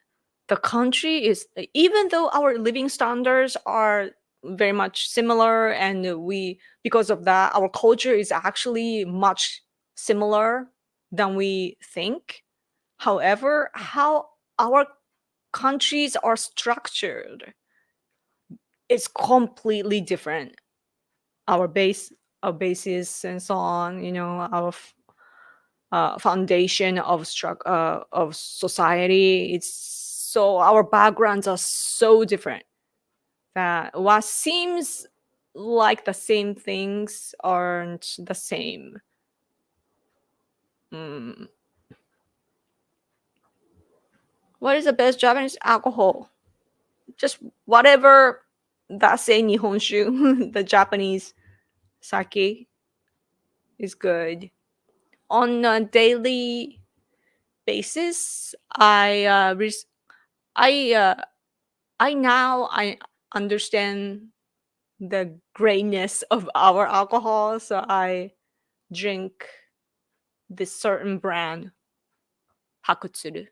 the country is, even though our living standards are very much similar, and because of that, our culture is actually much similar than we think. However, how our countries are structured is completely different. Our basis and so on, our foundation of society. It's so, our backgrounds are so different that what seems like the same things aren't the same. What is the best Japanese alcohol? Just whatever that say Nihonshu, the Japanese sake is good. On a daily basis, I understand the grayness of our alcohol, so I drink this certain brand, Hakutsuru.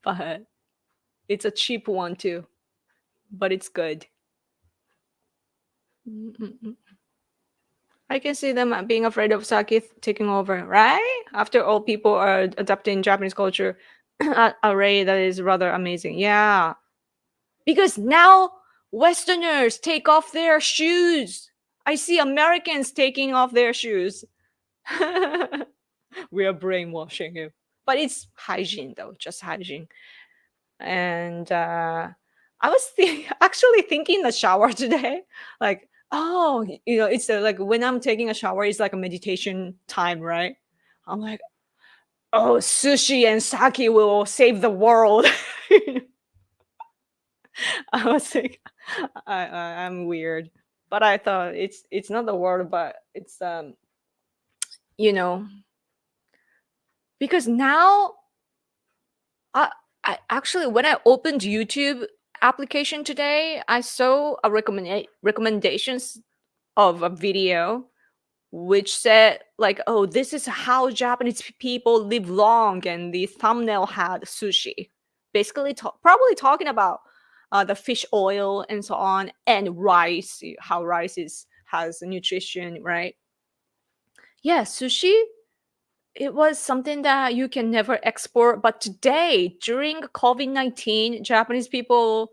But it's a cheap one too, but it's good. I can see them being afraid of sake taking over, right? After all, people are adapting Japanese culture at a rate that is rather amazing. Yeah. Because now Westerners take off their shoes. I see Americans taking off their shoes. We are brainwashing you. But it's hygiene though, just hygiene. And I was actually thinking in the shower today, like, it's like when I'm taking a shower, it's like a meditation time, right? I'm like, sushi and sake will save the world. I was like, I'm weird, but I thought it's not the world, but it's because now I actually, when I opened YouTube application today, I saw a recommendations of a video which said like, this is how Japanese people live long, and the thumbnail had sushi, basically probably talking about the fish oil and so on, and rice, how rice has nutrition, right? Yeah, sushi, it was something that you can never export, but today during COVID-19, Japanese people,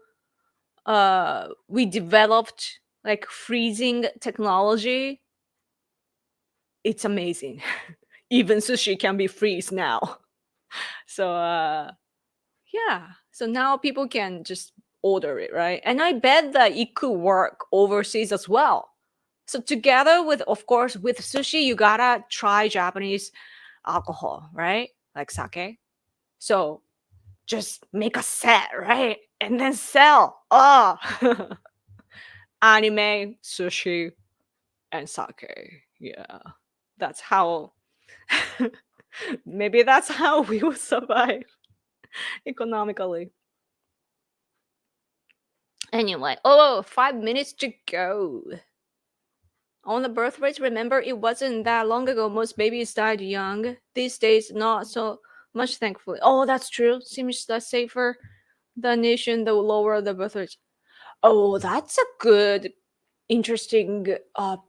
we developed like freezing technology. It's amazing. Even sushi can be freeze now. So so now people can just order it, right? And I bet that it could work overseas as well. So together with, of course, with sushi, you gotta try Japanese alcohol, right? Like sake. So just make a set, right? And then sell. anime, sushi, and sake. Yeah, that's how. Maybe that's how we will survive economically. Anyway, 5 minutes to go. On the birth rates, remember, it wasn't that long ago. Most babies died young. These days, not so much, thankfully. Oh, that's true. Seems the safer the nation, the lower the birth rates. Oh, that's a good, interesting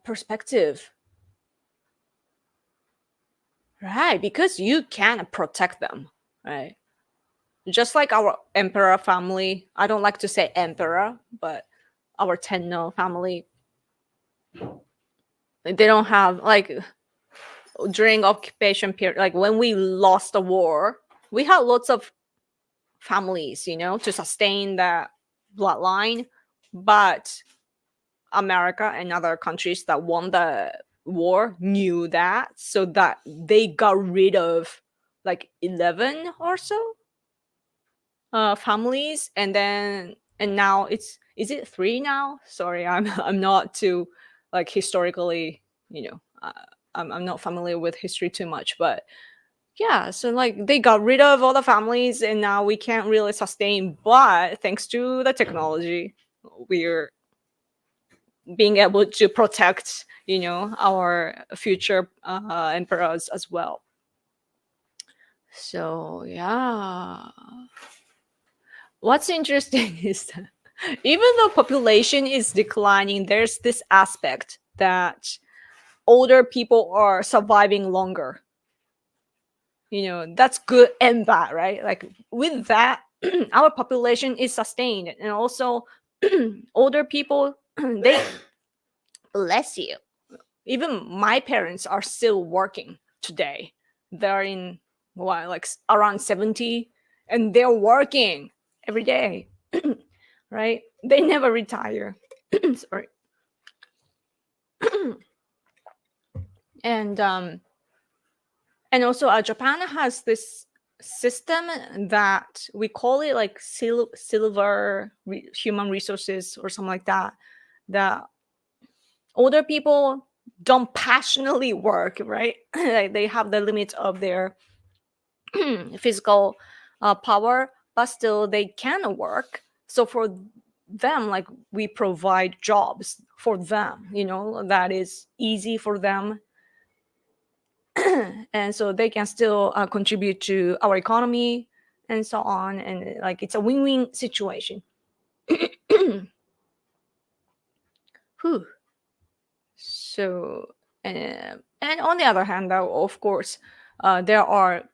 perspective. Right, because you can protect them, right? Just like our emperor family. I don't like to say emperor, but our Tenno family. They don't have, like, during occupation period, like when we lost the war, we had lots of families, to sustain that bloodline. But America and other countries that won the war knew that, so that they got rid of like 11 or so families, and now is it 3 now? Sorry, I'm not too, like, historically, I'm not familiar with history too much, but yeah, so like they got rid of all the families, and now we can't really sustain. But thanks to the technology, we're being able to protect, our future emperors as well. So yeah, what's interesting is that even though population is declining, there's this aspect that older people are surviving longer. That's good and bad, right? Like with that, our population is sustained, and also older people, they, bless you, even my parents are still working today. They're in what, like around 70, and they're working every day. Right? They never retire. Sorry. And also Japan has this system that we call it like silver human resources or something like that. That older people don't passionately work, right? Like they have the limit of their physical power, but still they can work. So for them, like, we provide jobs for them, that is easy for them. And so they can still contribute to our economy and so on, and like it's a win-win situation. Whew. So and on the other hand, though, of course, there are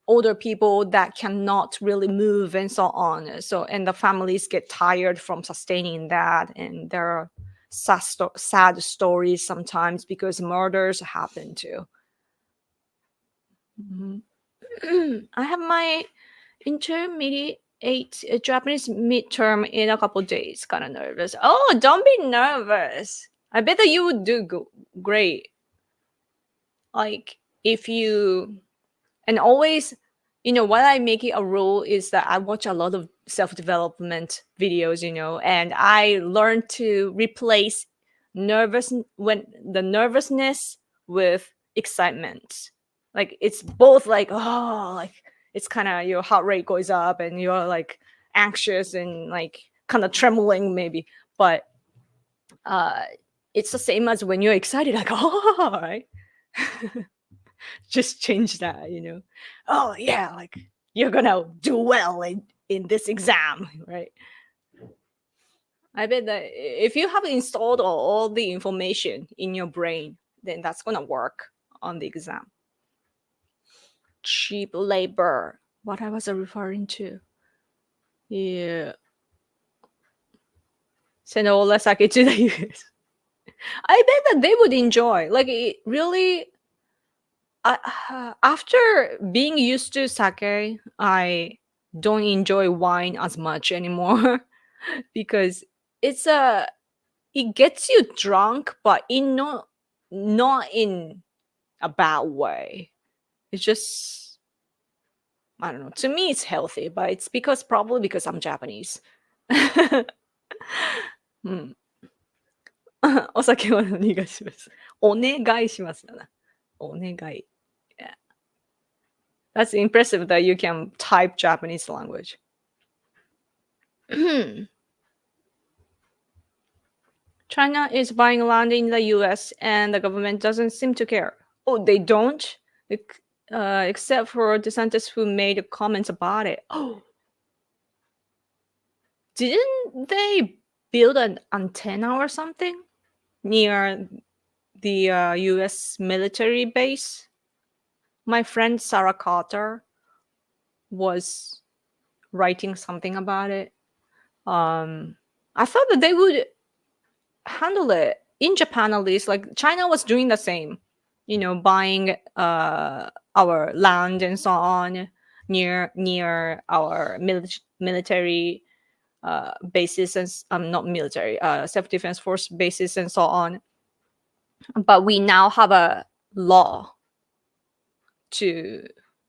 older people that cannot really move and so on, so, and the families get tired from sustaining that, and there are sad stories sometimes because murders happen too. Mhm. I have my intermediate Japanese midterm in a couple days. Kind of nervous. Oh, don't be nervous. I bet that you would do great. Like, if you, and always, what I make it a rule is that I watch a lot of self-development videos, and I learn to replace nervousness with excitement. Like, it's both like, oh, like it's kind of, your heart rate goes up and you're like anxious and like kind of trembling maybe, but it's the same as when you're excited, like, oh, right. Just change that, oh yeah, like you're gonna do well in this exam, right? I bet that if you have installed all the information in your brain, then that's gonna work on the exam. Cheap labor, what I was referring to. Yeah. Send all the sake to the US. I bet that they would enjoy, like, it really, after being used to sake, I don't enjoy wine as much anymore because it gets you drunk, but not in a bad way. It's just, I don't know. To me, it's healthy, but it's probably because I'm Japanese. Hmm. お酒はお願いします。お願いしますだな。お願い。Yeah. That's impressive that you can type Japanese language. China is buying land in the US and the government doesn't seem to care. Oh, they don't? Except for DeSantis who made comments about it. Oh. Didn't they build an antenna or something near the US military base? My friend Sarah Carter was writing something about it. I thought that they would handle it in Japan, at least. Like China was doing the same, buying our land and so on near our military bases and not military, self-defense force bases and so on. But we now have a law to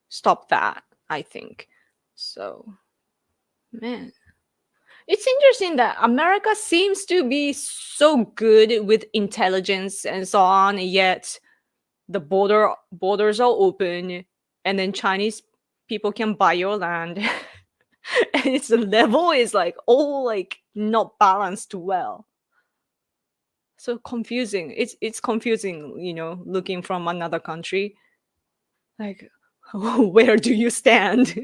stop that, I think. So, man, it's interesting that America seems to be so good with intelligence and so on, yet the borders are open, and then Chinese people can buy your land. And its level is like all like not balanced well. So confusing. It's confusing, looking from another country. Like, where do you stand?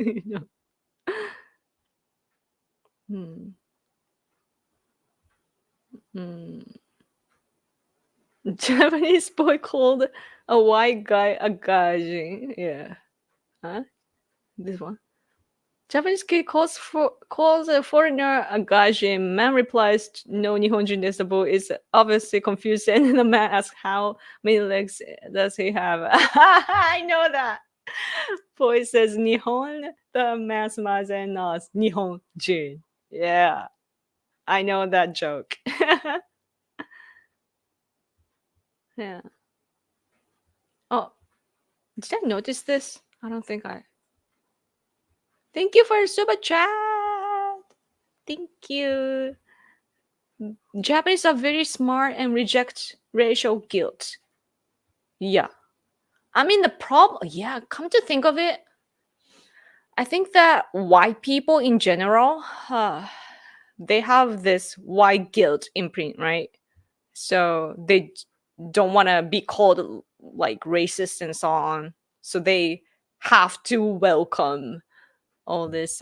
Japanese boy called a white guy a gaijin. Yeah. Huh? This one. Japanese kid calls a foreigner a gaijin. Man replies, no, Nihonjin desu. The boy is obviously confused, and the man asks, how many legs does he have? I know that. Boy says, Nihon. The man smiles and nods. Nihonjin. Yeah. I know that joke. Yeah. Oh, did I notice this? I don't think I. Thank you for your super chat. Thank you. Japanese are very smart and reject racial guilt. Yeah. I mean, the problem, come to think of it, I think that white people in general, they have this white guilt imprint, right? So they don't want to be called like racist and so on. So they have to welcome all this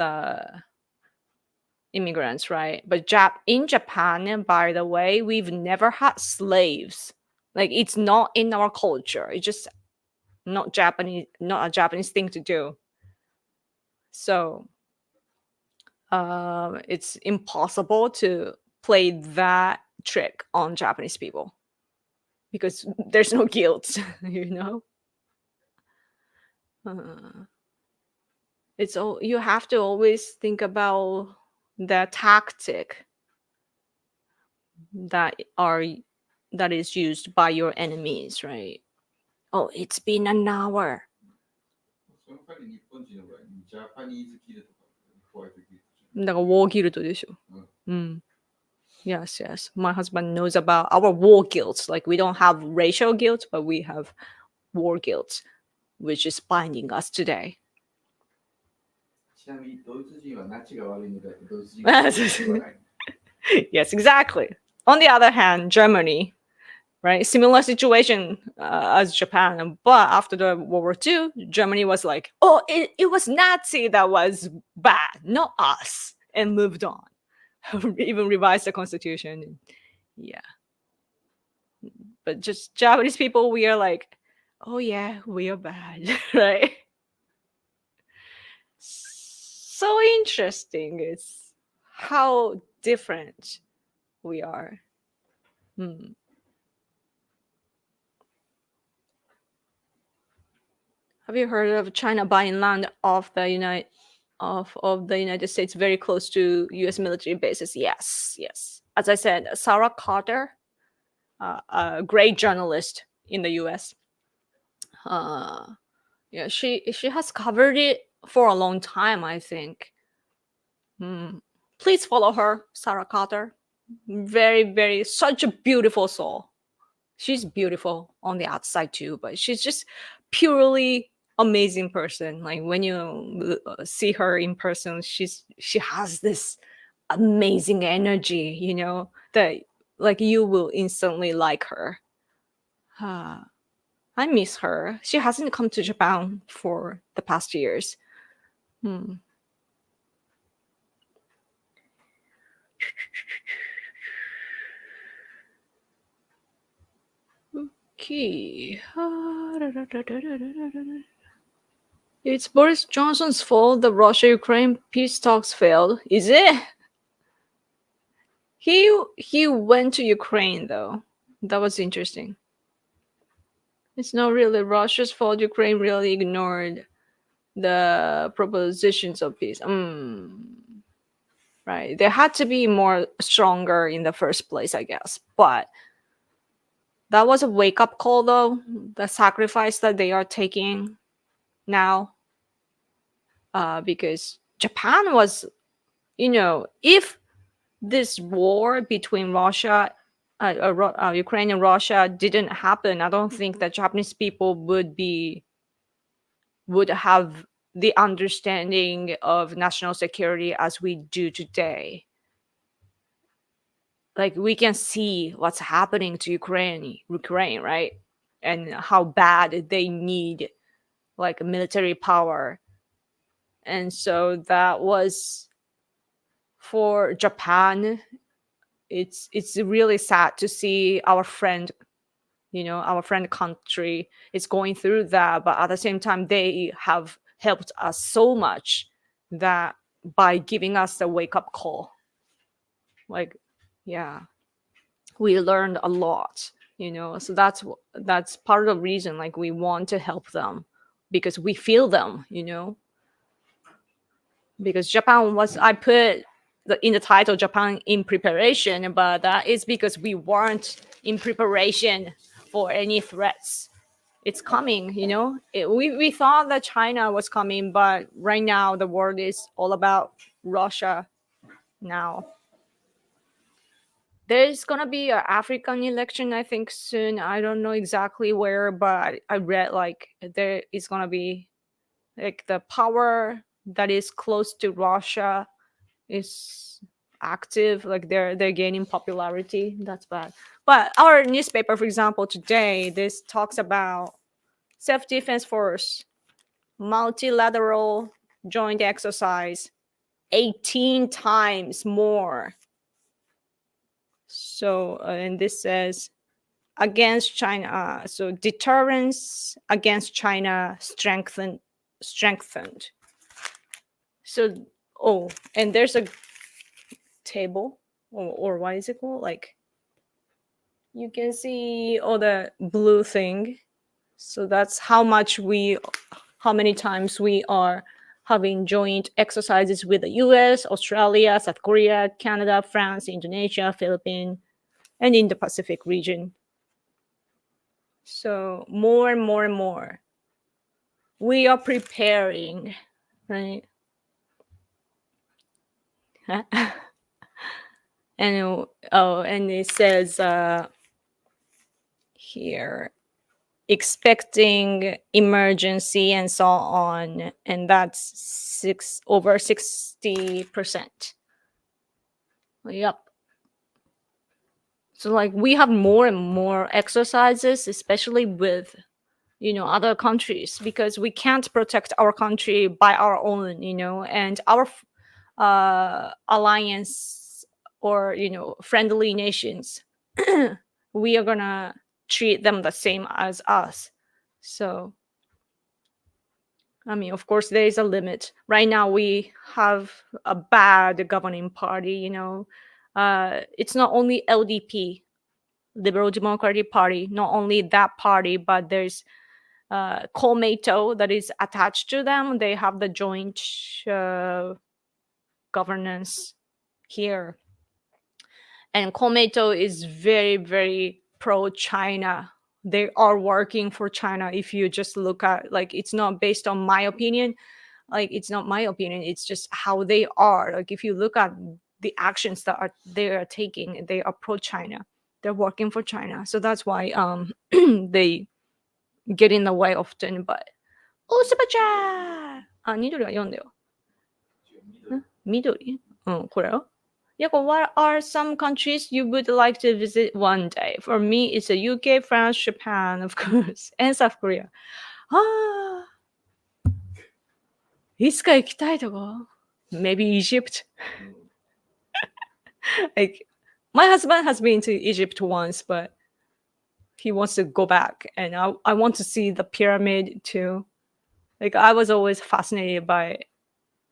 immigrants, right? But in Japan, by the way, we've never had slaves. Like it's not in our culture. It's just not a Japanese thing to do. So it's impossible to play that trick on Japanese people because there's no guilt, It's all you have to always think about the tactic that is used by your enemies, right? Oh, it's been an hour. その彼日本人の場合、ジャパニーズギルトとかホワイトギルト。だから war guilt でしょ。Yes. My husband knows about our war guilt. Like we don't have racial guilt, but we have war guilt, which is binding us today. ちなみにドイツ人はナチが悪いのだとドイツ人は悪い。Yes, exactly. On the other hand, Germany, right? Similar situation as Japan. But after the World War II, Germany was like, oh, it was Nazi that was bad, not us, and moved on. Even revised the constitution. Yeah. But just Japanese people, we are like, oh yeah, we are bad, right? So interesting. It's how different we are. Have you heard of China buying land of the United States very close to U.S. military bases? Yes. As I said, Sarah Carter, a great journalist in the U.S. She has covered it for a long time, I think. Please follow her, Sarah Carter. very such a beautiful soul. She's beautiful on the outside too, but she's just purely amazing person. Like when you see her in person, she has this amazing energy, you know, that like you will instantly like her. I miss her. She hasn't come to Japan for the past years. Okay. It's Boris Johnson's fault the Russia-Ukraine peace talks failed. Is it? He went to Ukraine though. That was interesting. It's not really Russia's fault. Ukraine really ignored the propositions of peace. Right. They had to be more stronger in the first place, I guess. But that was a wake-up call though. The sacrifice that they are taking now. Because Japan was, you know, if this war between Russia, Ukraine and Russia didn't happen, I don't think that Japanese people would have the understanding of national security as we do today. Like we can see what's happening to Ukraine, right? And how bad they need like military power. And so that was for Japan. It's really sad to see our friend, you know, our friend country is going through that, but at the same time they have helped us so much that by giving us the wake up call. Like, yeah, we learned a lot, you know. So that's part of the reason like we want to help them, because we feel them, you know. Because Japan was, I put in the title Japan in preparation, but that is because we weren't in preparation for any threats. It's coming, you know. We thought that China was coming, but right now the world is all about Russia now. There's gonna be an African election, I think, soon. I don't know exactly where, but I read like there is gonna be like the power that is close to Russia is active, like they're gaining popularity. That's bad. But our newspaper, for example, today this talks about self-defense force multilateral joint exercise 18 times more. So and this says against China, so deterrence against China strengthened. So and there's a table, or what is it called, like you can see all the blue thing. So that's how many times we are having joint exercises with the US, Australia, South Korea, Canada, France, Indonesia, Philippines, and in the Pacific region. So more and more and more we are preparing, right? And and it says here expecting emergency and so on, and that's over 60%. Yep. So like we have more and more exercises, especially with, you know, other countries, because we can't protect our country by our own, you know, and our alliance or, you know, friendly nations, we are gonna treat them the same as us. So I mean, of course there is a limit. Right now we have a bad governing party, you know. It's not only LDP, Liberal Democratic Party, not only that party, but there's Komeito that is attached to them. They have the joint governance here. And Komeito is very pro-China. They are working for China. If you just look at, like, it's not based on my opinion. Like, it's not my opinion. It's just how they are. Like, if you look at the actions that they are taking, they are pro-China. They're working for China. So that's why they get in the way often. But oh, super chat! あ、緑は読んだよ。緑？これよ。Yeah, what are some countries you would like to visit one day? For me, it's the UK, France, Japan, of course, and South Korea. いつか行きたいとこ Maybe Egypt. Like, my husband has been to Egypt once, but he wants to go back, and I want to see the pyramid too. Like, I was always fascinated by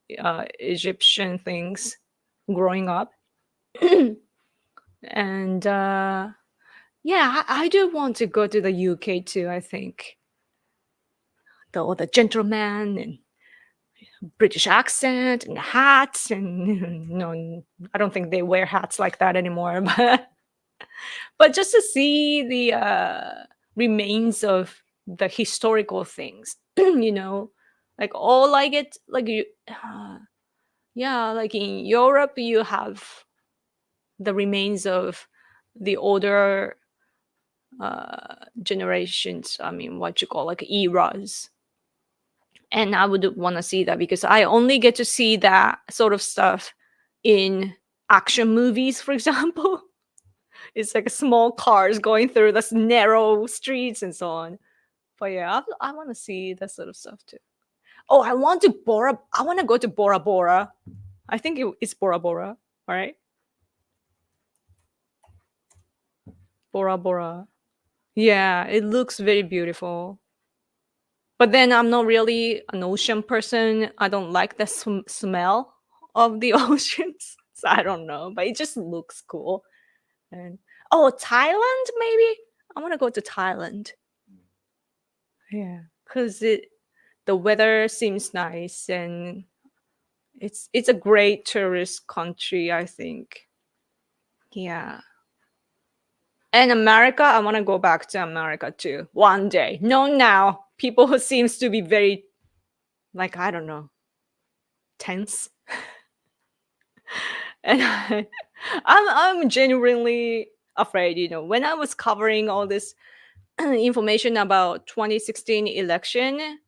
Egyptian things growing up. And yeah, I do want to go to the UK too, I think. All the gentlemen and British accent and hats, and no, I don't think they wear hats like that anymore, but just to see the remains of the historical things, you know, like all I get, like you, yeah, like in Europe, you have the remains of the older generations. I mean, what you call like eras. And I would want to see that because I only get to see that sort of stuff in action movies, for example. It's like small cars going through the narrow streets and so on. But yeah, I want to see that sort of stuff too. Oh, I want to go to Bora Bora. I think it's Bora Bora, all right? Bora Bora. Yeah, it looks very beautiful. But then I'm not really an ocean person. I don't like the smell of the oceans. So I don't know, but it just looks cool. And oh, Thailand maybe? I want to go to Thailand. Yeah, cuz the weather seems nice and it's a great tourist country, I think. Yeah. And America, I want to go back to America too one day. Not now. People who seems to be very, like, I don't know, tense. And I'm genuinely afraid, you know, when I was covering all this information about 2016 election,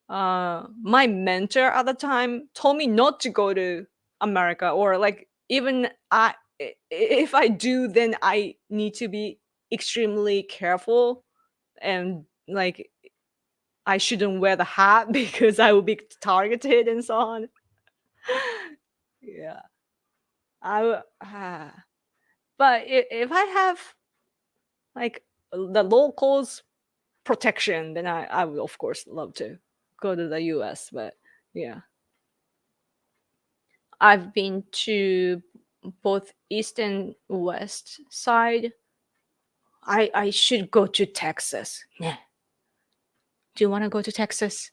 my mentor at the time told me not to go to America, or like even if I do, then I need to be extremely careful, and like I shouldn't wear the hat because I will be targeted and so on. Yeah, but if I have like the locals protection, then I would of course love to go to the US. But yeah, I've been to both east and west side. I should go to Texas. Yeah. Do you want to go to Texas?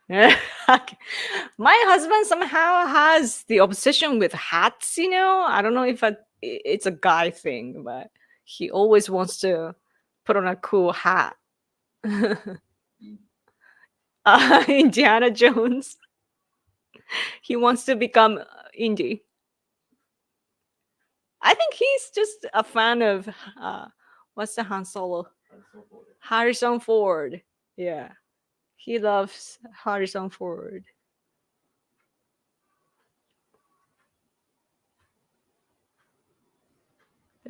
My husband somehow has the obsession with hats, you know. I don't know if it's a guy thing, but he always wants to put on a cool hat. Indiana Jones. He wants to become Indy. I think he's just a fan of what's the Han Solo? Harrison Ford. Yeah. He loves Harrison Ford.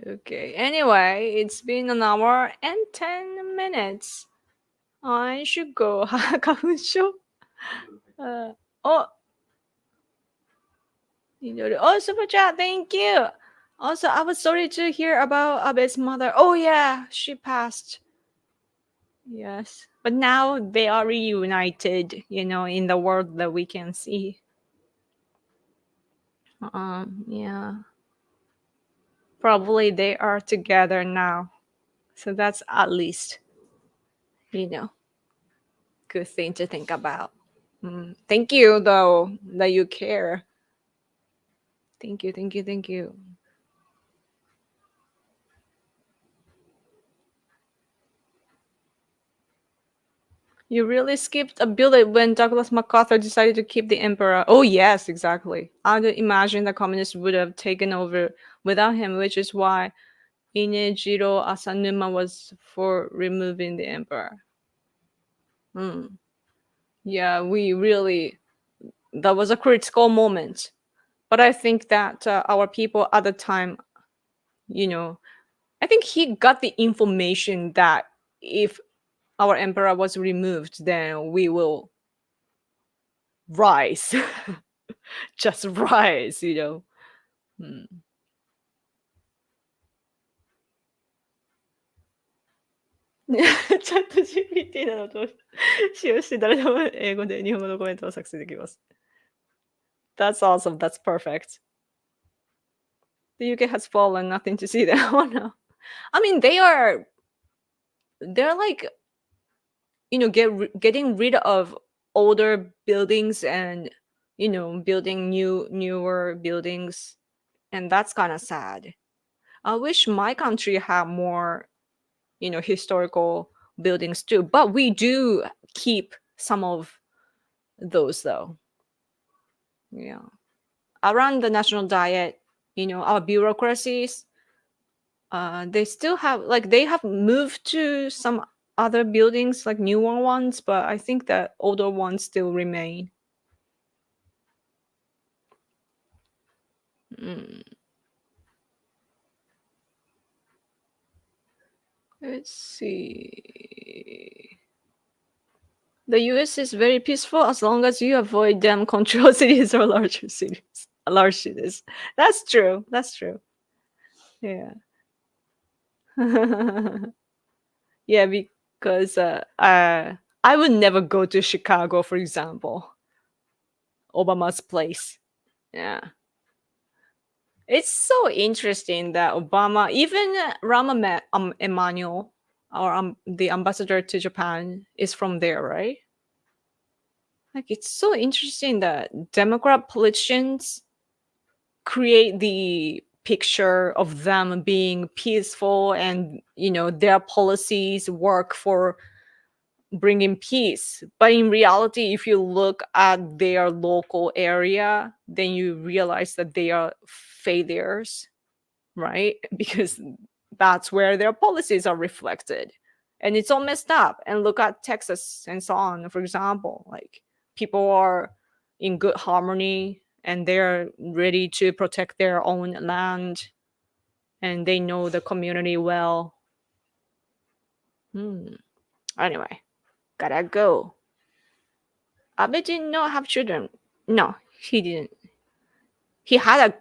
Okay. Anyway, it's been an hour and 10 minutes. I should go. 花粉症 oh, oh, super chat. Thank you. Also, I was sorry to hear about Abe's mother. Oh, yeah, she passed. Yes. But now they are reunited, you know, in the world that we can see. Yeah. Probably they are together now. So that's at least, you know, good thing to think about. Thank you, though, that you care. Thank you, thank you, thank you. You really skipped a bullet when Douglas MacArthur decided to keep the emperor. Oh, yes, exactly. I don't imagine the communists would have taken over without him, which is why Inejiro Asanuma was for removing the emperor. Yeah, that was a critical moment. But I think that our people at the time, I think he got the information that if our emperor was removed, then we will rise. Just rise. チャット GPT などと使用して誰でも英語で日本語のコメントを作成できます。That's awesome. That's perfect. The UK has fallen. Nothing to see there. Oh no. I mean, they're like, getting rid of older buildings and, building newer buildings. And that's kind of sad. I wish my country had more, historical buildings too. But we do keep some of those though. Yeah. Around the national diet, our bureaucracies, they still have, like, they have moved to some other buildings, like newer ones, but I think that older ones still remain. Let's see. The US is very peaceful as long as you avoid them control cities or large cities. That's true. That's true. Yeah. Yeah, because I would never go to Chicago, for example. Obama's place. Yeah. It's so interesting that Obama, even Rama Emanuel, or the ambassador to Japan, is from there, right? Like, it's so interesting that Democrat politicians create the picture of them being peaceful and, their policies work for bringing peace. But in reality, if you look at their local area, then you realize that they are failures, right? Because that's where their policies are reflected. And it's all messed up. And look at Texas and so on, for example. Like, people are in good harmony and they're ready to protect their own land and they know the community well. Anyway, gotta go. Abe did not have children. No, he didn't. He had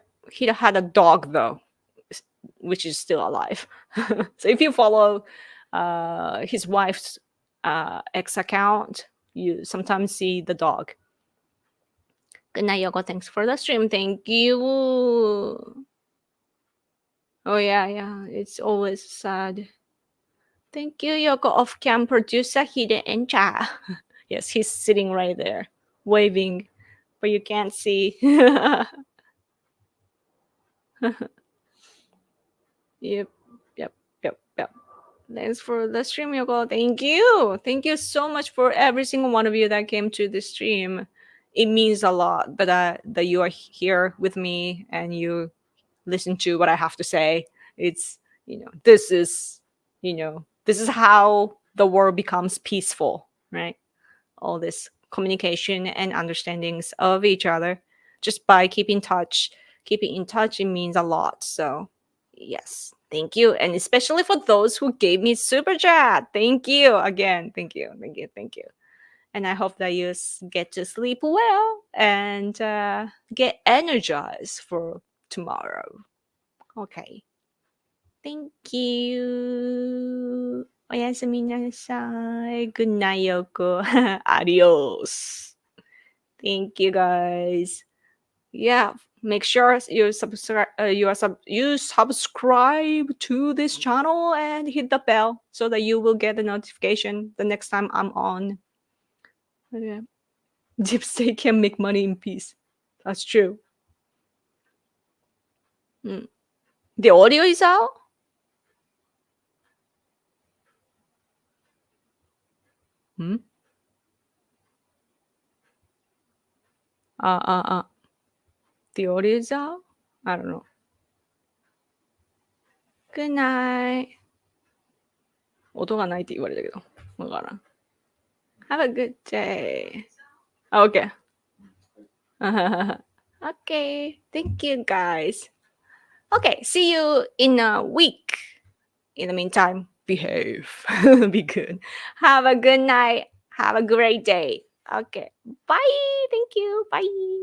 a dog though, which is still alive. So if you follow his wife's X account, you sometimes see the dog. Good night, Yoko. Thanks for the stream. Thank you. Oh yeah. It's always sad. Thank you, Yoko. Off-cam producer Hide Encha. Yes, he's sitting right there, waving, but you can't see. Yep. Thanks for the stream, Yoko. Thank you. Thank you so much for every single one of you that came to the stream. It means a lot that you are here with me and you listen to what I have to say. It's, this is how the world becomes peaceful, right? All this communication and understandings of each other just by keeping in touch. Keeping in touch, it means a lot. So yes, thank you. And especially for those who gave me super chat. Thank you again. Thank you. And I hope that you get to sleep well and get energized for tomorrow. Okay. Thank you. おやすみなさい. Good night, Yoko. Adios. Thank you, guys. Yeah, make sure you subscribe. You subscribe to this channel and hit the bell so that you will get a notification the next time I'm on. Yeah. Deep State can make money in peace. That's true. The audio is out. The audio is out? I don't know. Good night. 音がないって言われたけど。わからん。Have a good day. Okay. Okay. Thank you, guys. Okay. See you in a week. In the meantime, behave. Be good. Have a good night. Have a great day. Okay. Bye. Thank you. Bye.